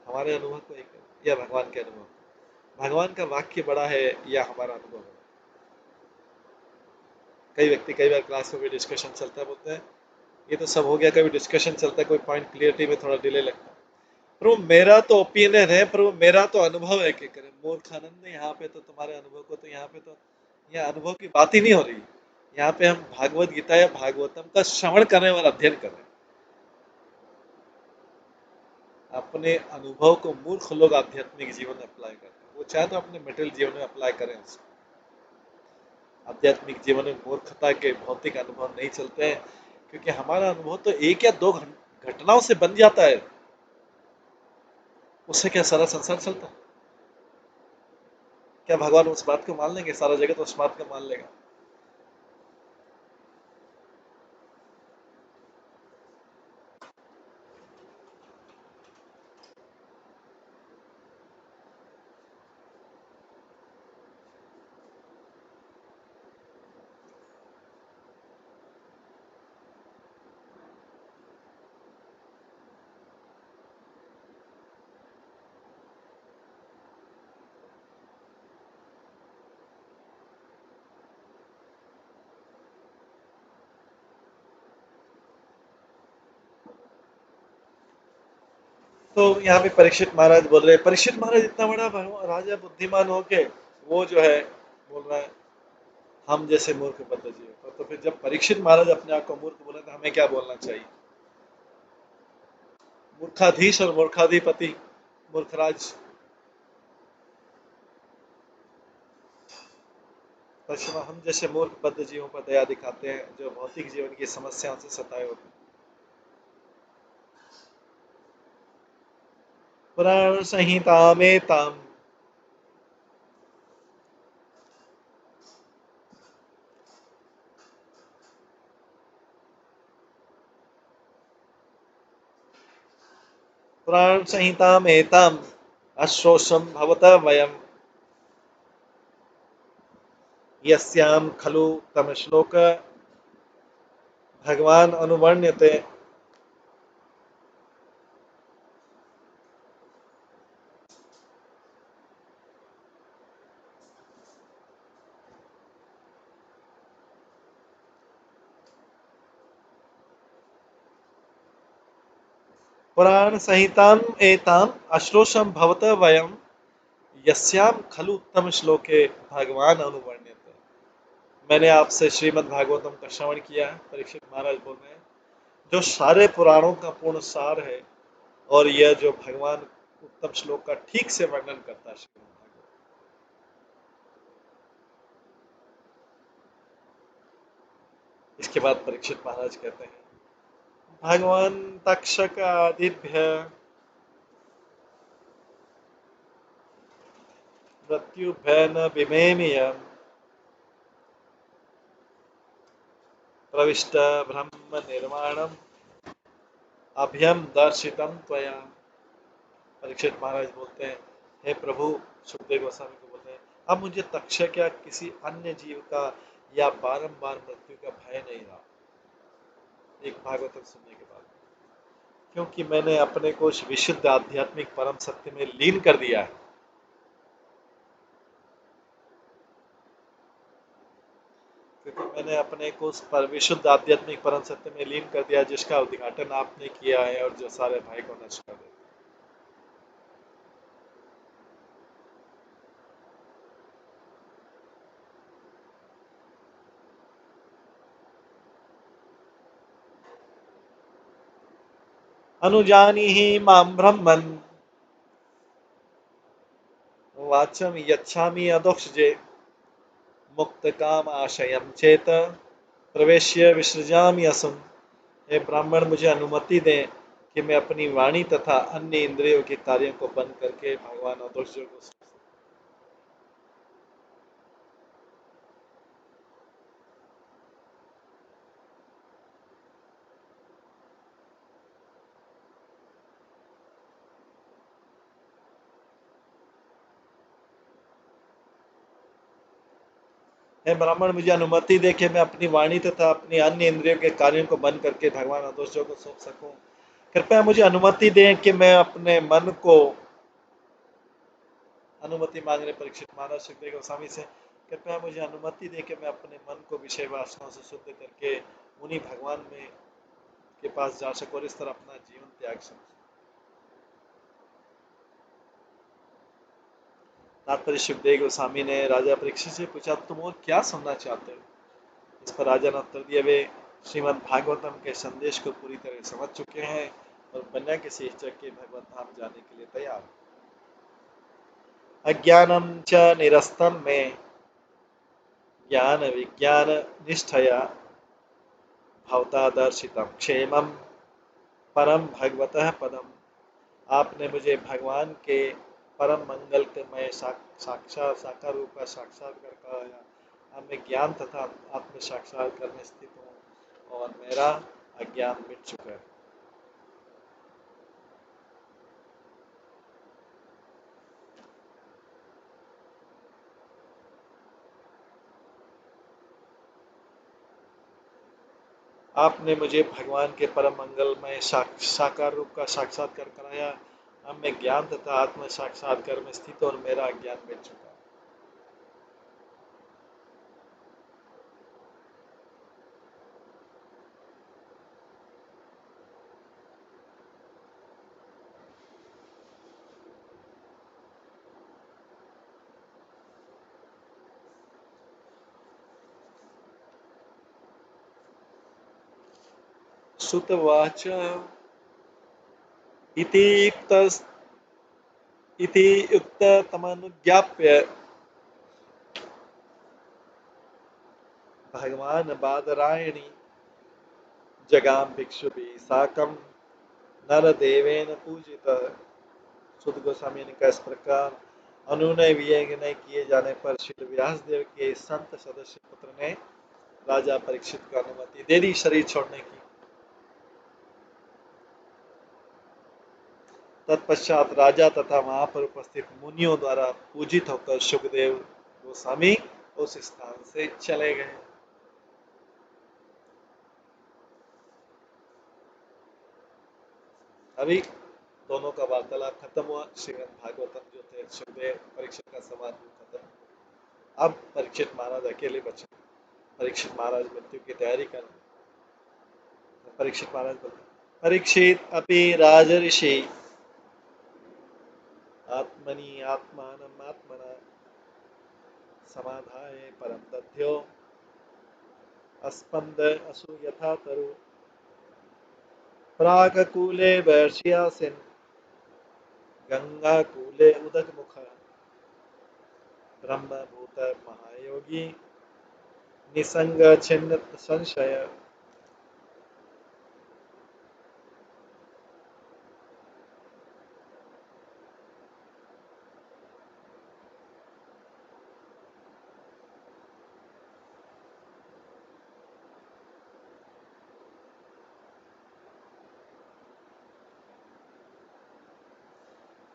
हमारे अनुभव को एक या भगवान के अनुभव? भगवान का वाक्य बड़ा है या हमारा अनुभव है? कई व्यक्ति कई बार क्लास में भी डिस्कशन चलता है, बोलते हैं ये तो सब हो गया, कभी डिस्कशन चलता है कोई पॉइंट क्लियरिटी में थोड़ा डिले लगता है। पर वो मेरा तो ओपिनियन है, पर वो मेरा तो अनुभव है कि करें मूर्खानंद। यहाँ पे तो तुम्हारे अनुभव को तो यहाँ पे तो यहाँ अनुभव की बात ही नहीं हो रही। यहाँ पे हम भागवत गीता या भागवतम का श्रवण करने और अध्ययन कर रहे हैं। अपने अनुभव को मूर्ख लोग आध्यात्मिक जीवन में अप्लाई करते हैं, वो चाहे तो अपने मेटेरियल जीवन में अप्लाई करें उसको। आध्यात्मिक जीवन में मूर्खता के भौतिक अनुभव नहीं चलते हैं, क्योंकि हमारा अनुभव तो एक या दो घटनाओं से बन जाता है, उससे क्या सारा संसार चलता है? क्या भगवान उस बात को मान लेंगे? सारा जगत उस बात को मान लेगा? तो यहाँ पे परीक्षित महाराज बोल रहे हैं, परीक्षित महाराज इतना बड़ा राजा बुद्धिमान हो के वो जो है बोल रहा है हम जैसे मूर्ख बद्ध जीव। तो फिर जब परीक्षित महाराज अपने आप को मूर्ख बोले तो हमें क्या बोलना चाहिए? मूर्खाधीश और मूर्खाधिपति मूर्खराज परशुराम हम जैसे मूर्ख बद्ध जीवों पर दया दिखाते हैं जो भौतिक जीवन की समस्याओं से सताए होते हैं। पुराण संहिता में ताम पुराण संहिता में ताम अश्रोषम भवत वयम यस्याम खलु तम श्लोक भगवान अनुवर्ण्यते। पुराण संहिताम एताम अश्रोषम भवत वयम यस्याम खलु उत्तम श्लोके भगवान अनुवर्ण्यते। मैंने आपसे श्रीमद् भागवतम का श्रवण किया है। परीक्षित महाराज बोल रहे हैं जो सारे पुराणों का पूर्ण सार है और यह जो भगवान उत्तम श्लोक का ठीक से वर्णन करता है श्रीमद् भागवत। इसके बाद परीक्षित महाराज कहते हैं भगवान तक्षक आदिभ्य मृत्युभय न विमेमियम् प्रविष्ट ब्रह्म निर्माणम अभ्यम दर्शितम त्वया। परीक्षित महाराज बोलते हैं हे प्रभु, सुखदेव गोस्वामी को बोलते हैं अब मुझे तक्षक या किसी अन्य जीव का या बारंबार मृत्यु का भय नहीं रहा एक भागवत सुनने के बाद, क्योंकि मैंने अपने को उस विशुद्ध आध्यात्मिक परम सत्य में लीन कर दिया है। क्योंकि मैंने अपने को उस पर विशुद्ध आध्यात्मिक परम सत्य में लीन कर दिया जिसका उद्घाटन आपने किया है और जो सारे भाई को नष्ट कर देता। अनुजानी ही माम ब्रह्मन वाचम यच्छामि अदोक्षजे मुक्त काम आशयम चेत प्रवेश्य विसृजामि असुम। हे ब्राह्मण, मुझे अनुमति दें कि मैं अपनी वाणी तथा अन्य इंद्रियों के कार्यों को बंद करके भगवान अदोक्षजों को। हे ब्राह्मण, मुझे अनुमति दे कि मैं अपनी वाणी तथा अपनी अन्य इंद्रियों के कार्यों को बंद करके भगवान अदोषों को सौंप सकूं। कृपया मुझे अनुमति दें कि मैं अपने मन को अनुमति मांग रहे परीक्षित महाराज सुखदेव गोस्वामी से कृपया मुझे अनुमति दे कि मैं अपने मन को विषय वासनाओं से शुद्ध करके उन्हीं भगवान में के पास जा सकूं और इस तरह अपना जीवन त्याग सकूं। तात्पर्य सुखदेव गोस्वामी ने राजा परीक्षित से पूछा तुम और क्या सुनना चाहते हो। इस पर राजा ने उत्तर दिया वे श्रीमद् भागवतम के संदेश को पूरी तरह समझ चुके हैं और बिना किसी हिचक के भगवत धाम जाने के लिए तैयार। अज्ञानम च निरस्तम में ज्ञान विज्ञान निष्ठया भवता दर्शितम क्षेमम परम भगवतः पदम। आपने मुझे भगवान के परम मंगल के मैं साक्षात साकार रूप का साक्षात्कार कराया। अब मैं ज्ञान तथा आत्म साक्षात्कार में स्थित हूँ और मेरा अज्ञान मिट चुका है। आपने मुझे भगवान के परम मंगल में साकार रूप का साक्षात्कार कराया। अब मैं ज्ञान तथा आत्म साक्षात्कार में स्थित और मेरा अज्ञान मिट चुका है। सुतवाच इति युक्ततमनुज्ञाप्य भगवान बादरायणी जगाम भिक्षुभिः साकं नरदेवेन पूजितः। सुद गोस्वामी ने कहा, इस प्रकार अनुनय विनय नहीं किए जाने पर श्री व्यासदेव के संत सदस्य पुत्र ने राजा परीक्षित को अनुमति दे दी शरीर छोड़ने की। तत्पश्चात राजा तथा वहां पर उपस्थित मुनियों द्वारा पूजित होकर सुखदेव गोस्वामी उस स्थान से चले गए। अभी दोनों का वार्तालाप खत्म हुआ। श्रीमद् भागवतम जो थे सुखदेव परीक्षित का संवाद खत्म। अब परीक्षित महाराज अकेले बचे। परीक्षित महाराज मृत्यु की तैयारी कर। परीक्षित महाराज बोले, परीक्षित अपि राजऋषि आत्मनि आत्मानम् आत्मना समाधाय परम दध्यो अस्पंद असु यथा तरु प्राककूले वर्ष्यासिन गंगाकूले उदकमुख ब्रह्मभूत महायोगी निसंग छिन्न संशय।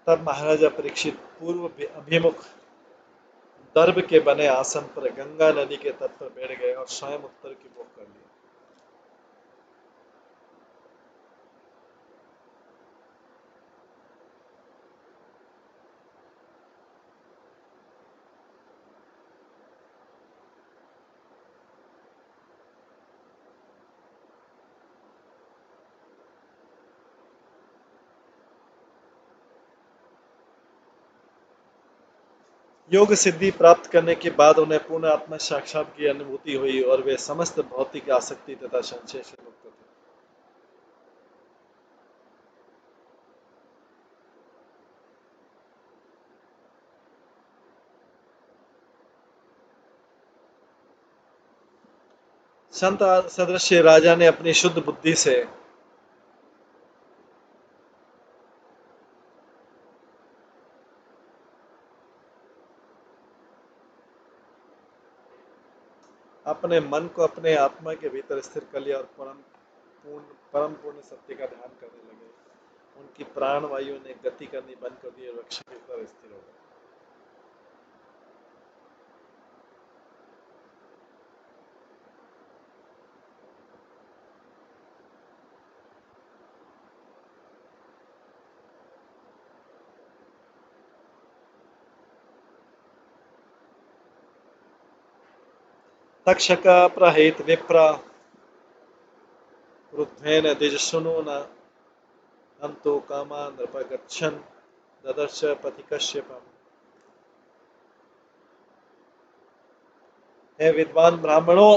तब महाराजा परीक्षित पूर्व अभिमुख दर्भ के बने आसन पर गंगा नदी के तट पर बैठ गए और स्वयं उत्तर की मुख कर लिया। योग सिद्धि प्राप्त करने के बाद उन्हें पूर्ण आत्म साक्षात की अनुभूति हुई और वे समस्त भौतिक आसक्ति तथा संशय से मुक्त थे। संत सदृश राजा ने अपनी शुद्ध बुद्धि से अपने मन को अपने आत्मा के भीतर स्थिर कर लिया और परम पूर्ण सत्य का ध्यान करने लगे। उनकी प्राण वायु ने गति करनी बंद कर दी और वृक्ष के ऊपर स्थिर हो गए। तक्षक प्रहित विप्र क्रुद्धेन द्विजसूनो न अंतो कामा नृप गच्छन् ददर्श पति कश्यपम्। हे विद्वान ब्राह्मणों,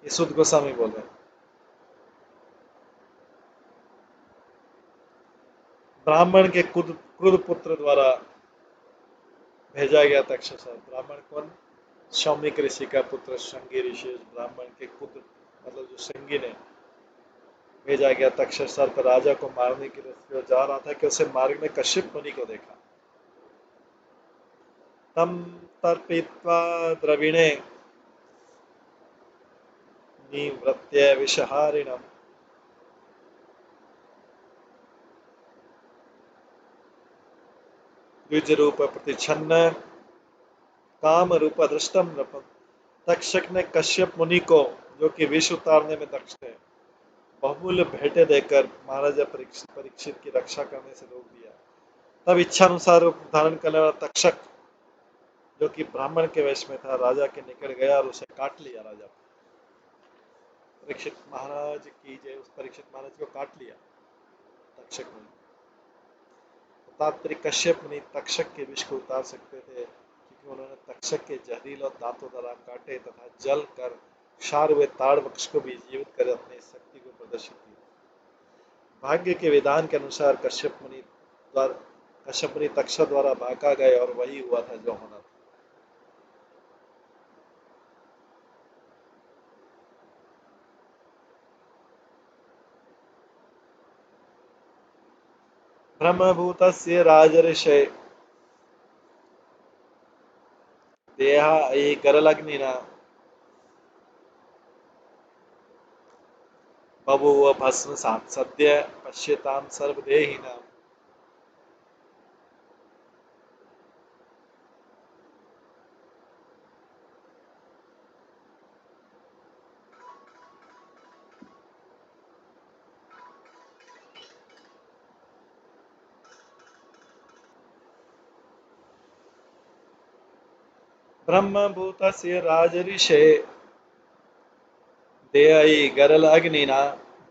ये सुद गोस्वामी बोल रहे हैं, ब्राह्मण के क्रुद्ध पुत्र द्वारा भेजा गया तक्षक। ब्राह्मण कौन? सौमिक ऋषि का पुत्र श्रृंगी ऋषि। ब्राह्मण के पुत्र मतलब जो श्रृंगी ने भेजा गया तक्षक सर्प राजा को मारने के लिए जा रहा था कि उसे मार्ग में कश्यप मुनि को देखा। तम तर्पित्वा द्रविणे निवृत्य विषहारिणम द्विज रूप प्रतिच्छन्न काम रूप दृष्टम नृपम। तक्षक ने कश्यप मुनि को, जो कि विष उतारने में दक्ष थे, बहुमूल्य भेंटें देकर महाराजा परीक्षित की रक्षा करने से रोक दिया। तब इच्छानुसार रूप धारण करने वाला तक्षक, जो कि ब्राह्मण के वेश में था, राजा के निकट गया और उसे काट लिया। राजा परीक्षित महाराज की जय। उस परीक्षित महाराज को काट लिया तक्षक मुनि। तात्पर्य कश्यप मुनि तक्षक के विष को उतार सकते थे, क्योंकि उन्होंने तक्षक के जहरीले दांतों द्वारा काटे तथा जल कर क्षार हुए ताड़ वृक्ष को भी जीवित कर अपनी शक्ति को प्रदर्शित किया। भाग्य के विधान के अनुसार कश्यप मुनि तक्षा द्वारा भागा गए और वही हुआ था जो होना था। ब्रह्मभूतस्य राजर्षे देहा गरलग्निना बभूव भस्म सद्य पश्यतां सर्वदेहिनाम्। ब्रह्मभूतस्य राजर्षे देहै गरलग्निना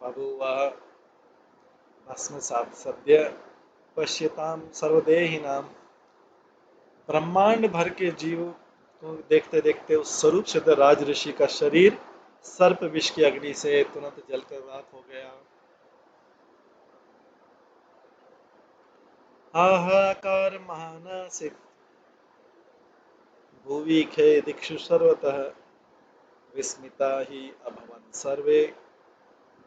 बभूव भस्मसात् सद्य पश्यताम सर्वदेहिनाम। ब्रह्मांड भर के जीव को देखते देखते उस स्वरूप सिद्ध राज ऋषि का शरीर सर्प विष की अग्नि से तुरंत जलकर राख हो गया। हाहाकार महानासिक भुवि खे दिक्षु सर्वतः विस्मिता ही अभवन् सर्वे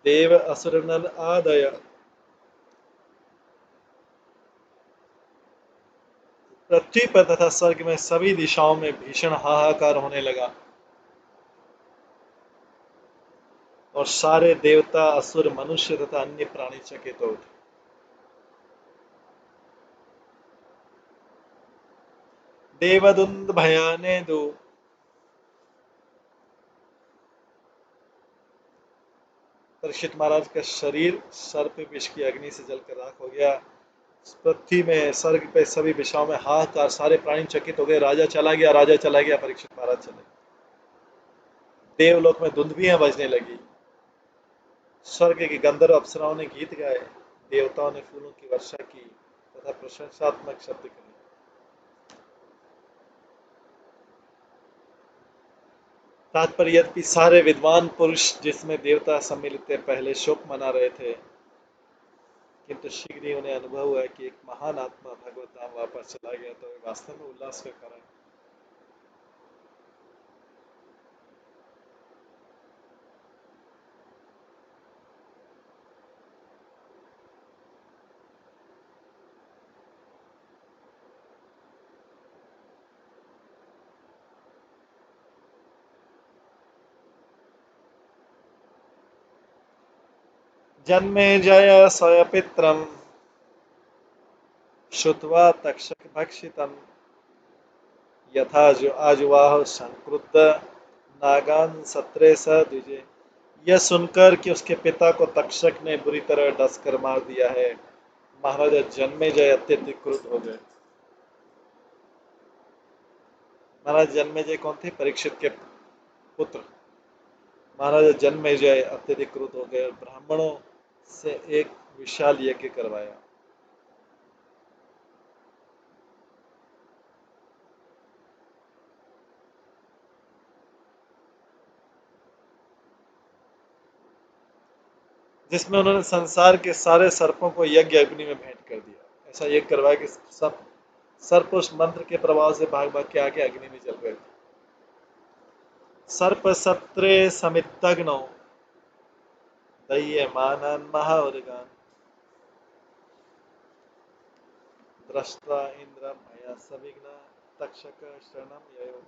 देव असुर नर आदय। पृथ्वी पर तथा स्वर्ग में सभी दिशाओं में भीषण हाहाकार होने लगा और सारे देवता असुर मनुष्य तथा अन्य प्राणी चकित हो उठे। देवदुंद भयाने दो परीक्षित महाराज का शरीर सर्प विष की अग्नि से जलकर राख हो गया। पृथ्वी में स्वर्ग पे सभी दिशाओं में हाहाकार, सारे प्राणी चकित हो गए। राजा चला गया, राजा चला गया, परीक्षित महाराज चले गए। देवलोक में धुंधुभियां बजने लगी, स्वर्ग की गंधर्व अप्सराओं ने गीत गाए, देवताओं ने फूलों की वर्षा की तथा प्रशंसात्मक शब्द कहे। तात्पर्य यद्यपि सारे विद्वान पुरुष जिसमें देवता सम्मिलित थे पहले शोक मना रहे थे, किंतु शीघ्र ही उन्हें अनुभव हुआ कि एक महान आत्मा भगवत धाम वापस चला गया, तो वे वास्तव में उल्लास के कारण जन्मे जय स्वयपित्रम श्रुत्वा तक्षक भक्षितम यथा आजुवाह संक्रुद्ध नागान सत्रे स द्विजे। यह सुनकर कि उसके पिता को तक्षक ने बुरी तरह डस कर मार दिया है, महाराजा जन्मेजय अत्यधिक क्रुद्ध हो गए। महाराज जन्मेजय कौन थे? परीक्षित के पुत्र। महाराजा जन्मेजय अत्यधिक क्रुद्ध हो गए और ब्राह्मणों से एक विशाल यज्ञ करवाया। जिसमें उन्होंने संसार के सारे सर्पों को यज्ञ अग्नि में भेंट कर दिया। ऐसा यज्ञ करवाया कि सब सर्प उस मंत्र के प्रभाव से भाग भाग के आगे अग्नि में जल गए थे। सर्प सत्रे समितग्नो दह्यमानान् महाउदगान् दृष्ट्वा इंद्र मया सविघ्न तक्षक शरणं ययो।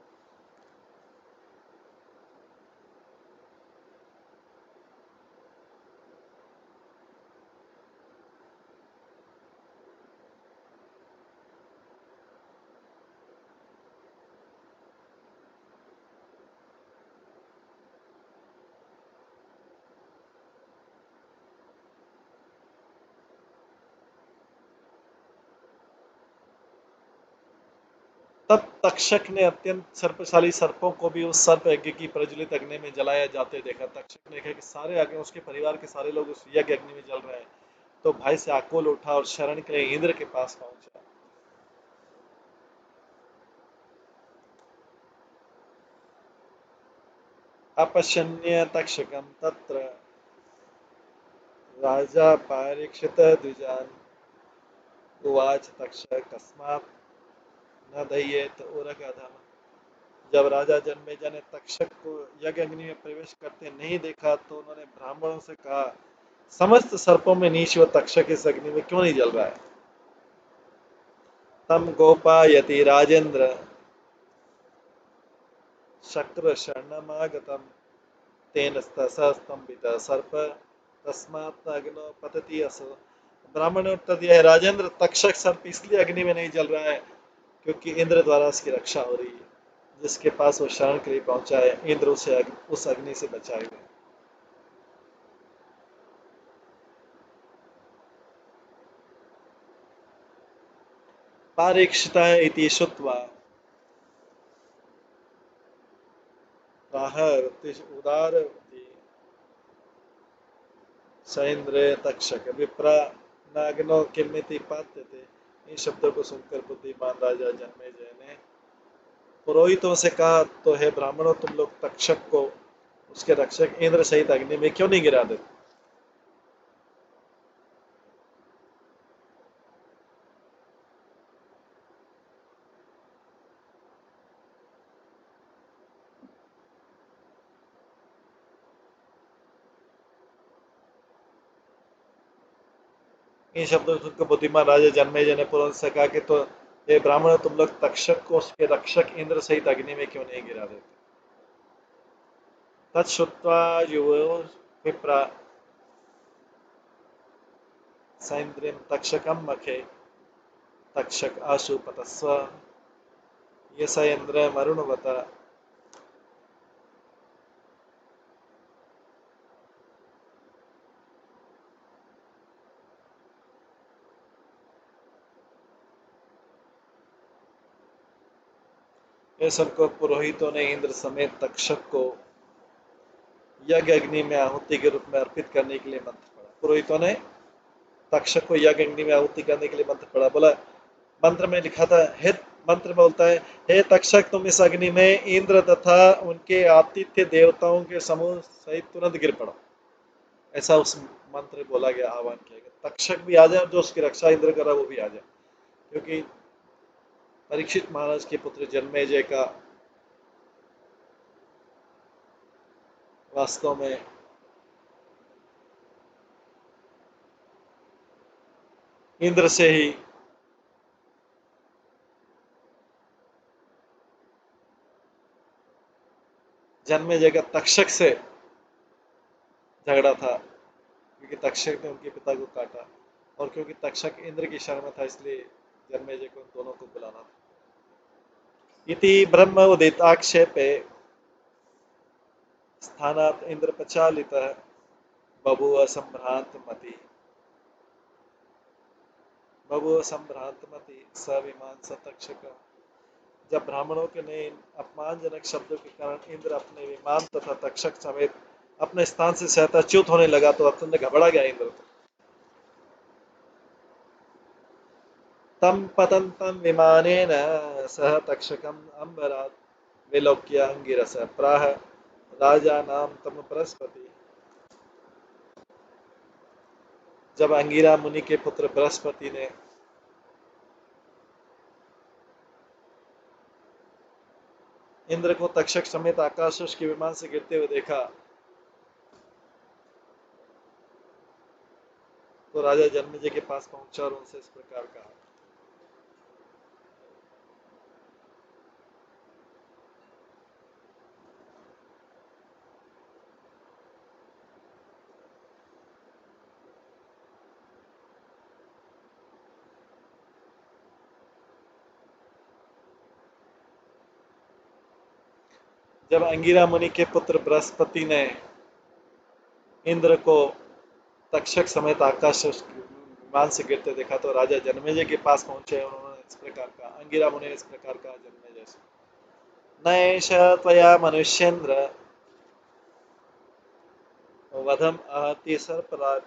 तब तक्षक ने अत्यंत सर्पशाली सर्पों को भी उस सर्प यज्ञ की प्रज्वलित अग्नि में जलाया जाते देखा। तक्षक ने देखा कि सारे आगे उसके परिवार के सारे लोग उस यज्ञ अग्नि में जल रहे हैं, तो भाई से आकुल उठा और शरण के लिए इंद्र के पास पहुंचा। अपश्यन्य तक्षकं तत्र राजा पारीक्षित द्विजान् उवाच तक्षक कस्मात् न दह्येत उरगाधम। जब राजा जन्मेजय ने तक्षक को यज्ञ अग्नि में प्रवेश करते नहीं देखा तो उन्होंने ब्राह्मणों से कहा, समस्त सर्पों में नीच व तक्षक इस अग्नि में क्यों नहीं जल रहा है। तम गोपायति राजेंद्र शक्र शरणमागतम तेन स्तंभित सर्प तस्मात् अग्नो पतति असो। ब्राह्मण ने उत्तर दिया है, राजेंद्र तक्षक सर्प इसलिए अग्नि में नहीं जल रहा है क्योंकि इंद्र द्वारा उसकी रक्षा हो रही है। जिसके पास वो शरण के लिए पहुंचा है, इंद्र उसे उस अग्नि से बचाए हुए। पारीक्षिता इति श्रुत्वा प्राहर उदारवती सैन्द्र तक्षक विप्रा नागनो किमिति पात्यते। इन शब्दों को सुनकर बुद्धिमान राजा जन्मेजय ने पुरोहितों से कहा, तो हे ब्राह्मणों, तुम लोग तक्षक को उसके रक्षक इंद्र सहित अग्नि में क्यों नहीं गिरा देते। इन शब्दों को सुनकर बुद्धिमान राजा जन्मेजय ने पुरोहित से कहा कि तो हे ब्राह्मण, तुम लोग तक्षक को उसके रक्षक इंद्र सहित अग्नि में क्यों नहीं गिरा देते। तत्श्रुत्वा युवो विप्रा सैन्द्रिं तक्षकं मखे तक्षक आशु पतस्व यस इंद्र मरुणवत। ये सुनकर पुरोहितों ने इंद्र समेत तक्षक को यज्ञ अग्नि में आहुति के रूप में अर्पित करने के लिए मंत्र पढ़ा। पुरोहितों ने तक्षक को यज्ञ अग्नि में आहुति करने के लिए मंत्र पढ़ा। बोला, मंत्र में लिखा था, हे मंत्र में बोलता है, हे तक्षक, तुम इस अग्नि में इंद्र तथा उनके आतिथ्य देवताओं के समूह सहित तुरंत गिर पड़ो। ऐसा उस मंत्र में बोला गया, आह्वान किया गया। तक्षक भी आ जाए और जो उसकी रक्षा इंद्र कर रहा वो भी आ जाए, क्योंकि परीक्षित महाराज के पुत्र जन्मेजय का वास्तव में इंद्र से ही जन्मेजय का तक्षक से झगड़ा था, क्योंकि तक्षक ने उनके पिता को काटा, और क्योंकि तक्षक इंद्र की शरण में था इसलिए जन्मेजय को उन दोनों को बुलाना था। इति ब्रह्म उदिताक्षेपे स्थानात् इंद्र प्रचालितः बभूव सम्भ्रांतमति स विमान स तक्षक। जब ब्राह्मणों के ने अपमानजनक शब्दों के कारण इंद्र अपने विमान तथा तक्षक समेत अपने स्थान से सहता च्युत होने लगा तो अत्यंत घबरा गया इंद्र। तम पतन्तं विमानेन सह तक्षकम् अम्बरात् विलोक्य अंगिरस प्राह राजानां तम बृहस्पति। जब अंगिरा मुनि के पुत्र बृहस्पति ने इंद्र को तक्षक समेत आकाश उसके विमान से गिरते हुए देखा तो राजा जन्मेजय के पास पहुंचा और उनसे इस प्रकार कहा। जब अंगिरा मुनि के पुत्र बृहस्पति ने इंद्र को तक्षक समेत आकाश विमान से गिरते देखा तो राजा जन्मेजय के पास पहुंचे और उन्होंने इस प्रकार कहा। अंगिरा मुनि ने इस प्रकार कहा जन्मेजय से, नैष त्वया मनुष्येन्द्र वधम आहति सर्पराट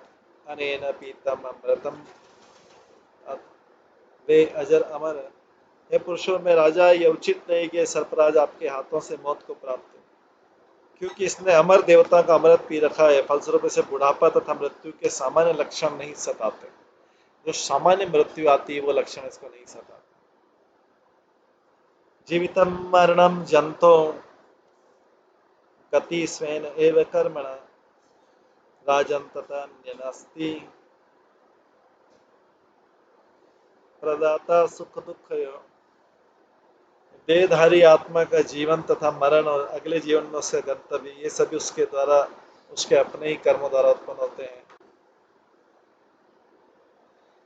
अनेन पीतम अमृतम वे अजर अमर। हे पुरुषों में राजा, यह उचित नहीं कि सर्पराज आपके हाथों से मौत को प्राप्त हो। क्योंकि इसने अमर देवता का अमृत पी रखा है, फलस्वरूप इसे बुढ़ापा तथा मृत्यु के सामान्य लक्षण नहीं सताते। जो सामान्य मृत्यु आती है वो लक्षण इसको नहीं सताते। जीवितम मरणम जंतो गति स्वेन एव कर्मणा राजन तथा अन्यनास्ति प्रदाता सुख दुख। देहधारी आत्मा का जीवन तथा मरण और अगले जीवन में उसका गंतव्य, ये सभी उसके द्वारा, उसके अपने ही कर्मों द्वारा उत्पन्न होते हैं।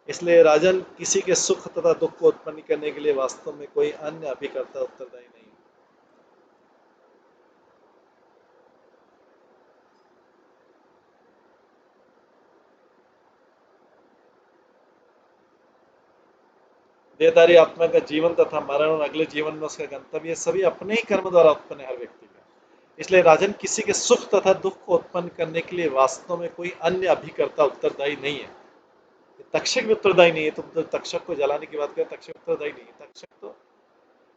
इसलिए राजन, किसी के सुख तथा दुख को उत्पन्न करने के लिए वास्तव में कोई अन्य अभिकर्ता उत्तरदायी नहीं। देहधारी आत्मा का जीवन तथा मरण और अगले जीवन में उसका गंतव्य सभी अपने ही कर्म द्वारा उत्पन्न है हर व्यक्ति का। इसलिए राजन, किसी के सुख तथा दुख को उत्पन्न करने के लिए वास्तव में कोई अन्य अभिकर्ता उत्तरदायी नहीं है। तक्षक भी उत्तरदायी नहीं है। तुम तो तक्षक को जलाने की बात करें, तक्षक उत्तरदायी नहीं है। तक्षक तो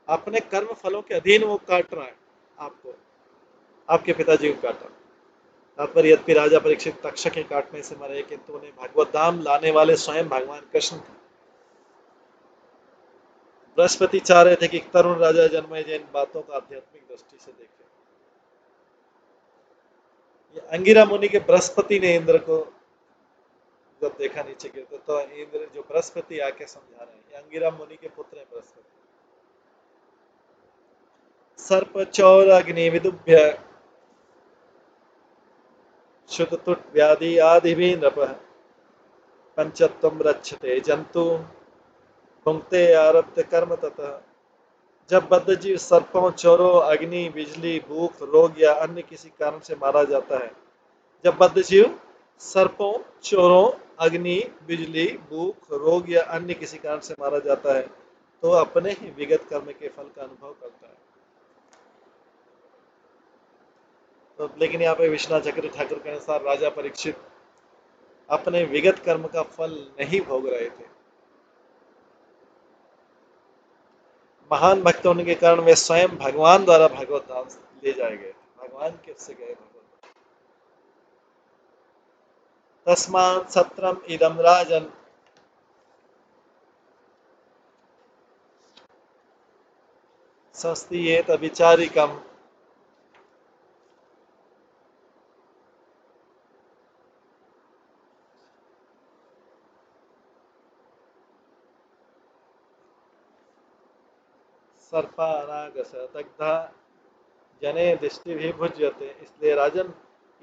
अपने कर्म फलों के अधीन वो काट रहा है आपको, आपके पिताजी को काटा। तात्पर्य, यद्यपि राजा परीक्षित तक्षक के काटने से मरे, किंतु उन्हें भगवत धाम लाने वाले स्वयं भगवान कृष्ण थे। बृहस्पति चाह रहे थे कि तरुण राजा जन्मेजय इन बातों का आध्यात्मिक दृष्टि से देखे। ये अंगिरा मुनि के बृहस्पति ने इंद्र को जब देखा नीचे गिरते, तो इंद्र जो बृहस्पति आके समझा रहे हैं, ये अंगिरा मुनि के पुत्र हैं बृहस्पति। सर्प चौर अग्नि विदुभ्य शुतुट व्याधि आदि भी नृप पंचत्वम रक्षते जंतु भुंगते आरब्ध कर्म तथा। जब बद्धजीव सर्पों, चोरों, अग्नि, बिजली, भूख, रोग या अन्य किसी कारण से मारा जाता है, जब बद्धजीव सर्पों, चोरों, अग्नि, बिजली, भूख, रोग या अन्य किसी कारण से मारा जाता है, तो अपने ही विगत कर्म के फल का अनुभव करता है। तो लेकिन यहाँ पे विश्वनाथ चक्र ठाकुर के अनुसार राजा परीक्षित अपने विगत कर्म का फल नहीं भोग रहे थे। महान भक्त होने के कारण वे स्वयं भगवान द्वारा भगवत धाम ले जाए गए, भगवान किससे गए भगवत। तस्मात् सत्रम इदम राजन संस्थियेत अविचारिकम सर्पानागस दग्धा जने दृष्टि भी भुज्यते। इसलिए राजन,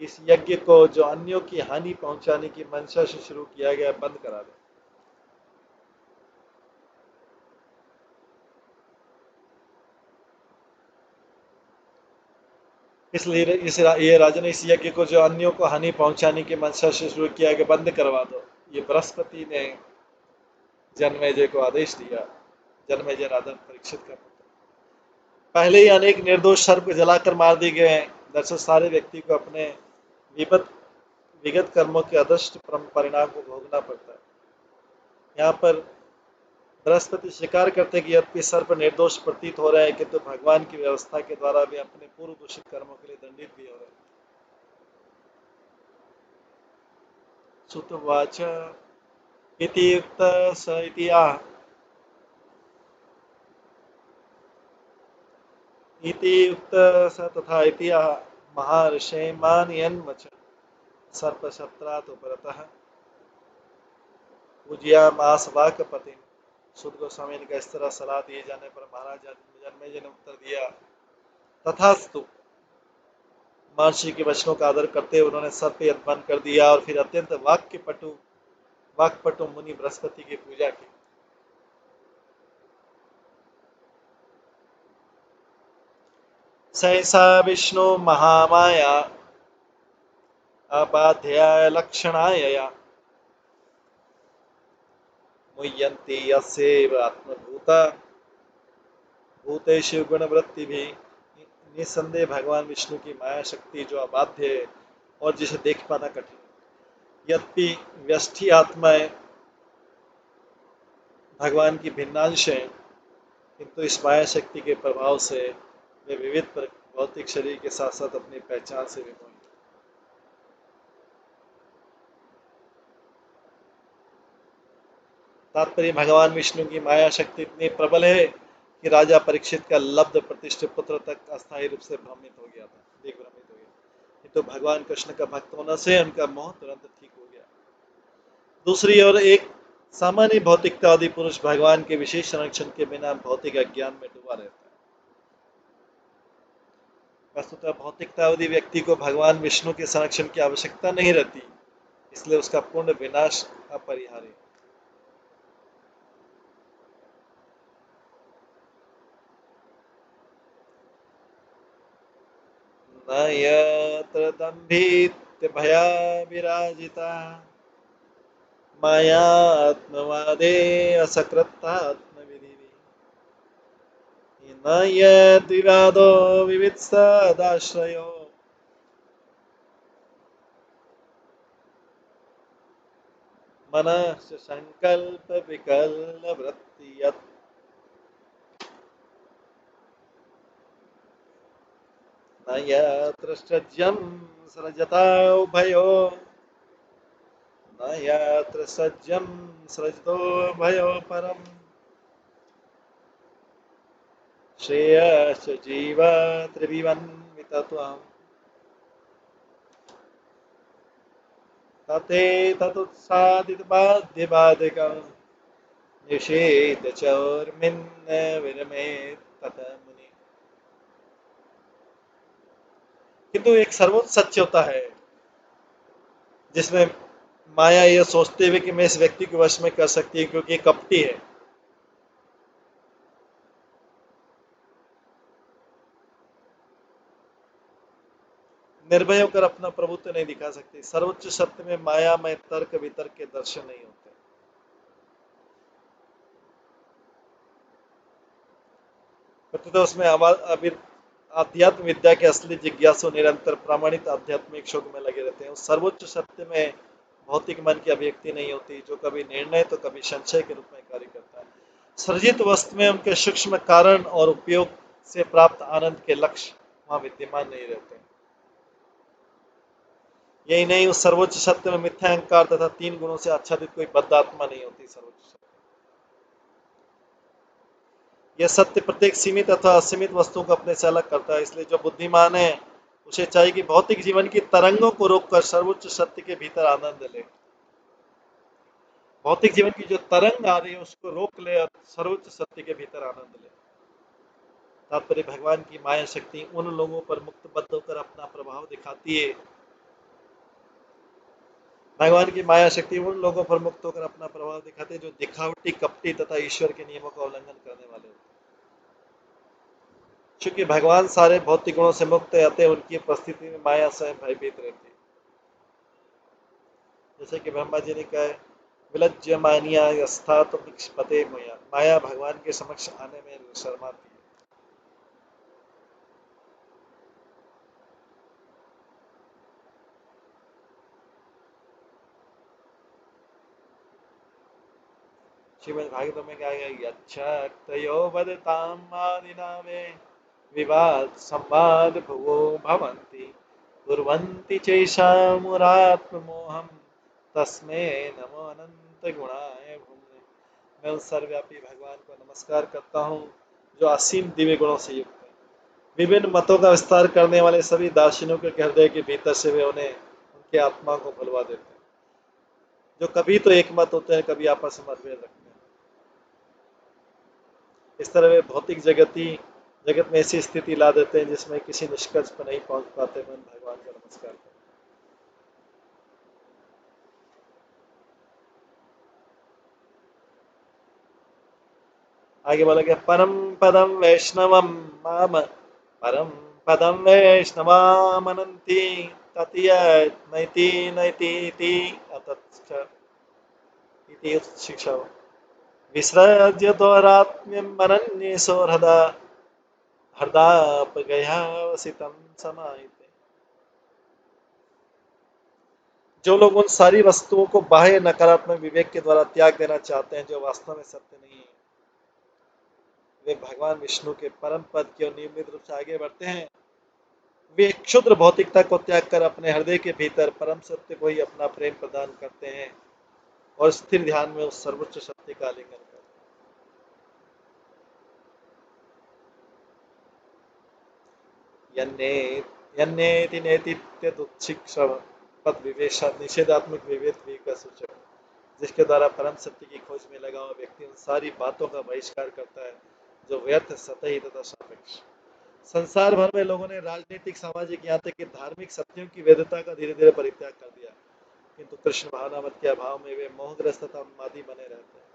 इस यज्ञ को जो अन्यों की हानि पहुंचाने की मंशा से शुरू किया गया, बंद करा दे। इसलिए ये राजन, इस यज्ञ को जो अन्यों को हानि पहुंचाने की मंशा से शुरू किया गया, बंद करवा दो। ये बृहस्पति ने जन्मेजय को आदेश दिया। जन्मेजय राजा परीक्षित का पुत्र। पहले ही अनेक निर्दोष सर्प जलाकर मार दिए गए हैं। दरअसल सारे व्यक्ति को अपने विगत कर्मों के अदृष्ट परिणाम को भोगना पड़ता है। यहाँ पर बृहस्पति स्वीकार करते कि यद्यपि सर्प निर्दोष प्रतीत हो रहे हैं, किंतु भगवान की व्यवस्था के द्वारा वे अपने पूर्व दूषित कर्मों के लिए दंडित भी हो रहे हैं। सुतवाच इति युक्त स इति आह इति युक्त स तथा इति आह महर्षे मानयन्वच सर्पशत्रात् उपरतः पूज्यामास वाक्पतिम्। सुत गोस्वामी का इस तरह सलाह दिए जाने पर महाराज जन्मेजय ने उत्तर दिया, तथास्तु। महर्षि के वचनों का आदर करते हुए उन्होंने सर्प यज्ञ बंद कर दिया और फिर अत्यंत वाक्पटु मुनि बृहस्पति की पूजा की। सहसा विष्णु महामाया अबाध्याय लक्षणाय मुह्यन्ति यस्यैव आत्मभूता भूतेषु गुणवृत्ति भी। निसंदेह भगवान विष्णु की माया शक्ति जो अबाध्य है और जिसे देख पाना कठिन, यद्यपि व्यष्टि आत्माएं भगवान की भिन्नांश हैं, किंतु इस माया शक्ति के प्रभाव से वे विविध भौतिक शरीर के साथ साथ अपनी पहचान से भी मोहित। तात्पर्य भगवान विष्णु की माया शक्ति इतनी प्रबल है कि राजा परीक्षित का लब्ध प्रतिष्ठित पुत्र तक अस्थायी रूप से भ्रमित हो गया था, दिग्भ्रमित हो गया। ये तो भगवान कृष्ण का भक्त होने से उनका मोह तुरंत ठीक हो गया। दूसरी ओर एक सामान्य भौतिकतावादी पुरुष भगवान के विशेष संरक्षण के बिना भौतिक अज्ञान में डूबा रहता है। वस्तुतः भौतिकतावादी व्यक्ति को भगवान विष्णु के संरक्षण की आवश्यकता नहीं रहती, इसलिए उसका पूर्ण विनाश अपरिहार्य है। न यत्र दम्भित्यभया विराजिता मायात्मवादे असकृत्तात्मविधिः न यद्विवादो विवित्सदाश्रयो मनः संकल्प विकल्पवृत्ति यत् न यत्र सृज्यं सृजता उभयो न यत्र सज्जं सृजतो भयो परम् श्रेयश्च जीव त्रिभिवन्वितत्वम् तथेतदुत्सादितबाध्यबाधकम् निषेध चौर्मिन्न विरमेत् ततः मुनि। किंतु एक सर्वोच्च सत्य होता है जिसमें माया यह सोचते हुए कि मैं इस व्यक्ति को वश में कर सकती है क्योंकि ये कपटी है, निर्भय होकर अपना प्रभुत्व नहीं दिखा सकती। सर्वोच्च सत्य में माया में तर्क वितर्क के दर्शन नहीं होते। तो उसमें आध्यात्म विद्या के असली जिज्ञासु निरंतर प्रामाणिक आध्यात्मिक शोध में लगे रहते हैं। उस सर्वोच्च सत्य में भौतिक मन की अभिव्यक्ति नहीं होती, जो कभी निर्णय तो कभी संशय के रूप में कार्य करता है। सृजित वस्तु में उनके सूक्ष्म कारण और उपयोग से प्राप्त आनंद के लक्ष्य वहां विद्यमान नहीं रहते। यही नहीं, उस सर्वोच्च सत्य में मिथ्या अहंकार तथा 3 गुणों से आच्छादित कोई बद्ध आत्मा नहीं होती। सर्वोच्च सत्य यह सत्य प्रत्येक सीमित अथवा असीमित वस्तुओं को अपने से अलग करता है। इसलिए जो बुद्धिमान है उसे चाहिए कि भौतिक जीवन की तरंगों को रोककर सर्वोच्च सत्य के भीतर आनंद ले। भौतिक जीवन की जो तरंग आ रही है उसको रोक ले और सर्वोच्च सत्य के भीतर आनंद ले। तात्पर्य भगवान की माया शक्ति उन लोगों पर मुक्त बद्ध होकर अपना प्रभाव दिखाती है। भगवान की माया शक्ति उन लोगों पर मुक्त होकर अपना प्रभाव दिखाते हैं जो दिखावटी, कपटी तथा ईश्वर के नियमों का उल्लंघन करने वाले होते हैं। चूंकि भगवान सारे भौतिक गुणों से मुक्त रहते हैं, उनकी उपस्थिति में माया स्वयं भयभीत रहती है। जैसे कि ब्रह्मा जी ने कहा है, विलज्य मानिया यस्था तो निक्षपते मया। माया भगवान के समक्ष आने में शर्माती है। श्रीमद् भागवत में कहा गया, यच्छक्तयो वदताम् आदिनामे विवाद संवाद भुवो भवन्ति कुर्वन्ति चैषामुरात्ममोहम् तस्मै नमो अनंत गुणाय भूमने। मैं उस सर्वव्यापी भगवान को नमस्कार करता हूँ जो असीम दिव्य गुणों से युक्त है। विभिन्न मतों का विस्तार करने वाले सभी दार्शनिकों के हृदय के भीतर से वे उन्हें उनके आत्मा को भुलवा देते हैं, जो कभी तो एक मत होते हैं, कभी आपस में मतभेद रखते हैं। इस तरह वे भौतिक जगत में ऐसी स्थिति ला देते हैं जिसमें किसी निष्कर्ष पर नहीं पहुंच पाते। मन भगवान का नमस्कार करें। आगे बोला गया, परम पदम वैष्णवम माम परम पदम वैष्णवामनन्ति ततीयत नैति नैति इति अतच्च इति शिक्षा विसृज्य द्वारात्म्यम मनन्येषो हृदापगयावसितं समाहिते। जो लोग उन सारी वस्तुओं को बाह्य नकारात्मक विवेक के द्वारा त्याग देना चाहते हैं जो वास्तव में सत्य नहीं है, वे भगवान विष्णु के परम पद की ओर नियमित रूप से आगे बढ़ते हैं वे क्षुद्र भौतिकता को त्याग कर अपने हृदय के भीतर परम सत्य को ही अपना प्रेम प्रदान करते हैं और स्थिर ध्यान में उस सर्वोच्च सत्य का आलिंगन करते हैं। यन्नेति नेतित्यदुच्छिक्षम पद विवेशा निषेधात्मक विवेक भी का सूचक, जिसके द्वारा परम सत्य की खोज में लगा हुआ व्यक्ति उन सारी बातों का बहिष्कार करता है जो व्यर्थ, सतही तथा सापेक्ष। संसार भर में लोगों ने राजनीतिक, सामाजिक, यहाँ तक कि धार्मिक सत्यों की वैधता का धीरे धीरे परित्याग कर दिया, किंतु कृष्ण भावनामत के अभाव में वे मोहग्रस्त तथा उन्मादी बने रहते हैं।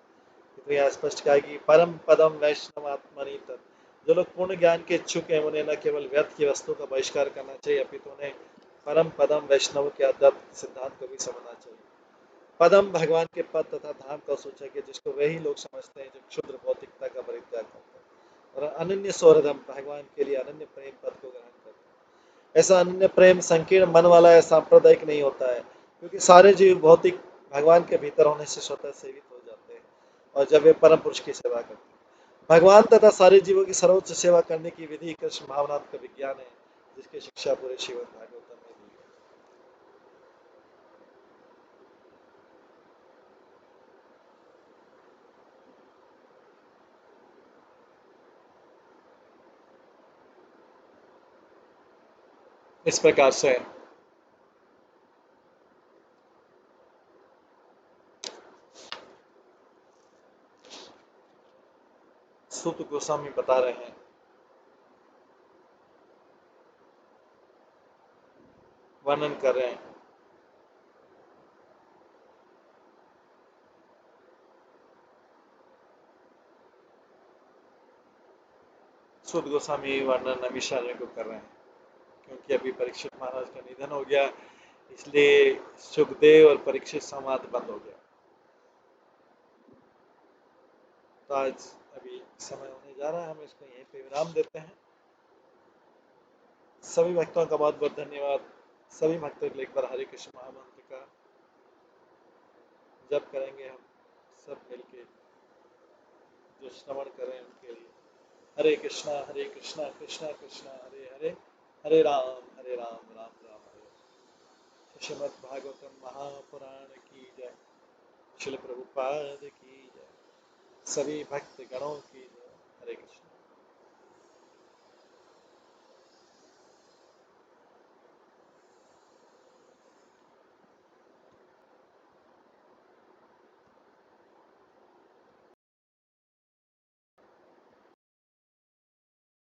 तो यह स्पष्ट कहा कि परम पदम वैष्णवात्मनि तत्, जो लोग पूर्ण ज्ञान के इच्छुक हैं उन्हें न केवल व्यर्थ की वस्तु का बहिष्कार करना चाहिए, अपितु उन्हें परम पदम वैष्णव के आध्यात्मिक सिद्धांत को भी समझना चाहिए। पदम भगवान के पद तथा धाम का सूचक है, जिसको वही लोग समझते हैं जो क्षुद्र भौतिकता का परित्याग करते हैं और अनन्य सौरधम भगवान के लिए अनन्य प्रेम पद को ग्रहण करते हैं। ऐसा अनन्य प्रेम संकीर्ण मन वाला या सांप्रदायिक नहीं होता है, क्योंकि सारे जीव भौतिक भगवान के भीतर होने से स्वतः सेवित हो जाते हैं और जब वे परम पुरुष की सेवा करते हैं। भगवान तथा सारे जीवों की सर्वोच्च सेवा करने की विधि कृष्ण भावनात्मक का विज्ञान है, जिसकी शिक्षा पूरे श्रीमद् भागवतम में दी है। इस प्रकार से सूत गोस्वामी बता रहे हैं, वर्णन कर रहे हैं सूत गोस्वामी वर्णन अभिशार्य को कर रहे हैं, क्योंकि अभी परीक्षित महाराज का निधन हो गया, इसलिए सुखदेव और परीक्षित संवाद बंद हो गया। तो आज अभी समय होने जा रहा है, हम इसको यहीं पे विराम देते हैं। सभी भक्तों का बहुत बहुत धन्यवाद। सभी भक्तों के लिए एक बार हरे कृष्ण महामंत्र का जप करेंगे हम सब मिलके, जो श्रवण करें उनके लिए। हरे कृष्णा कृष्णा कृष्णा हरे हरे, हरे राम राम राम हरे हरे। श्रीमद् भागवतम महापुराण की जय। श्रील प्रभुपाद की जय। सभी भक्त गणों की जय। हरे कृष्ण।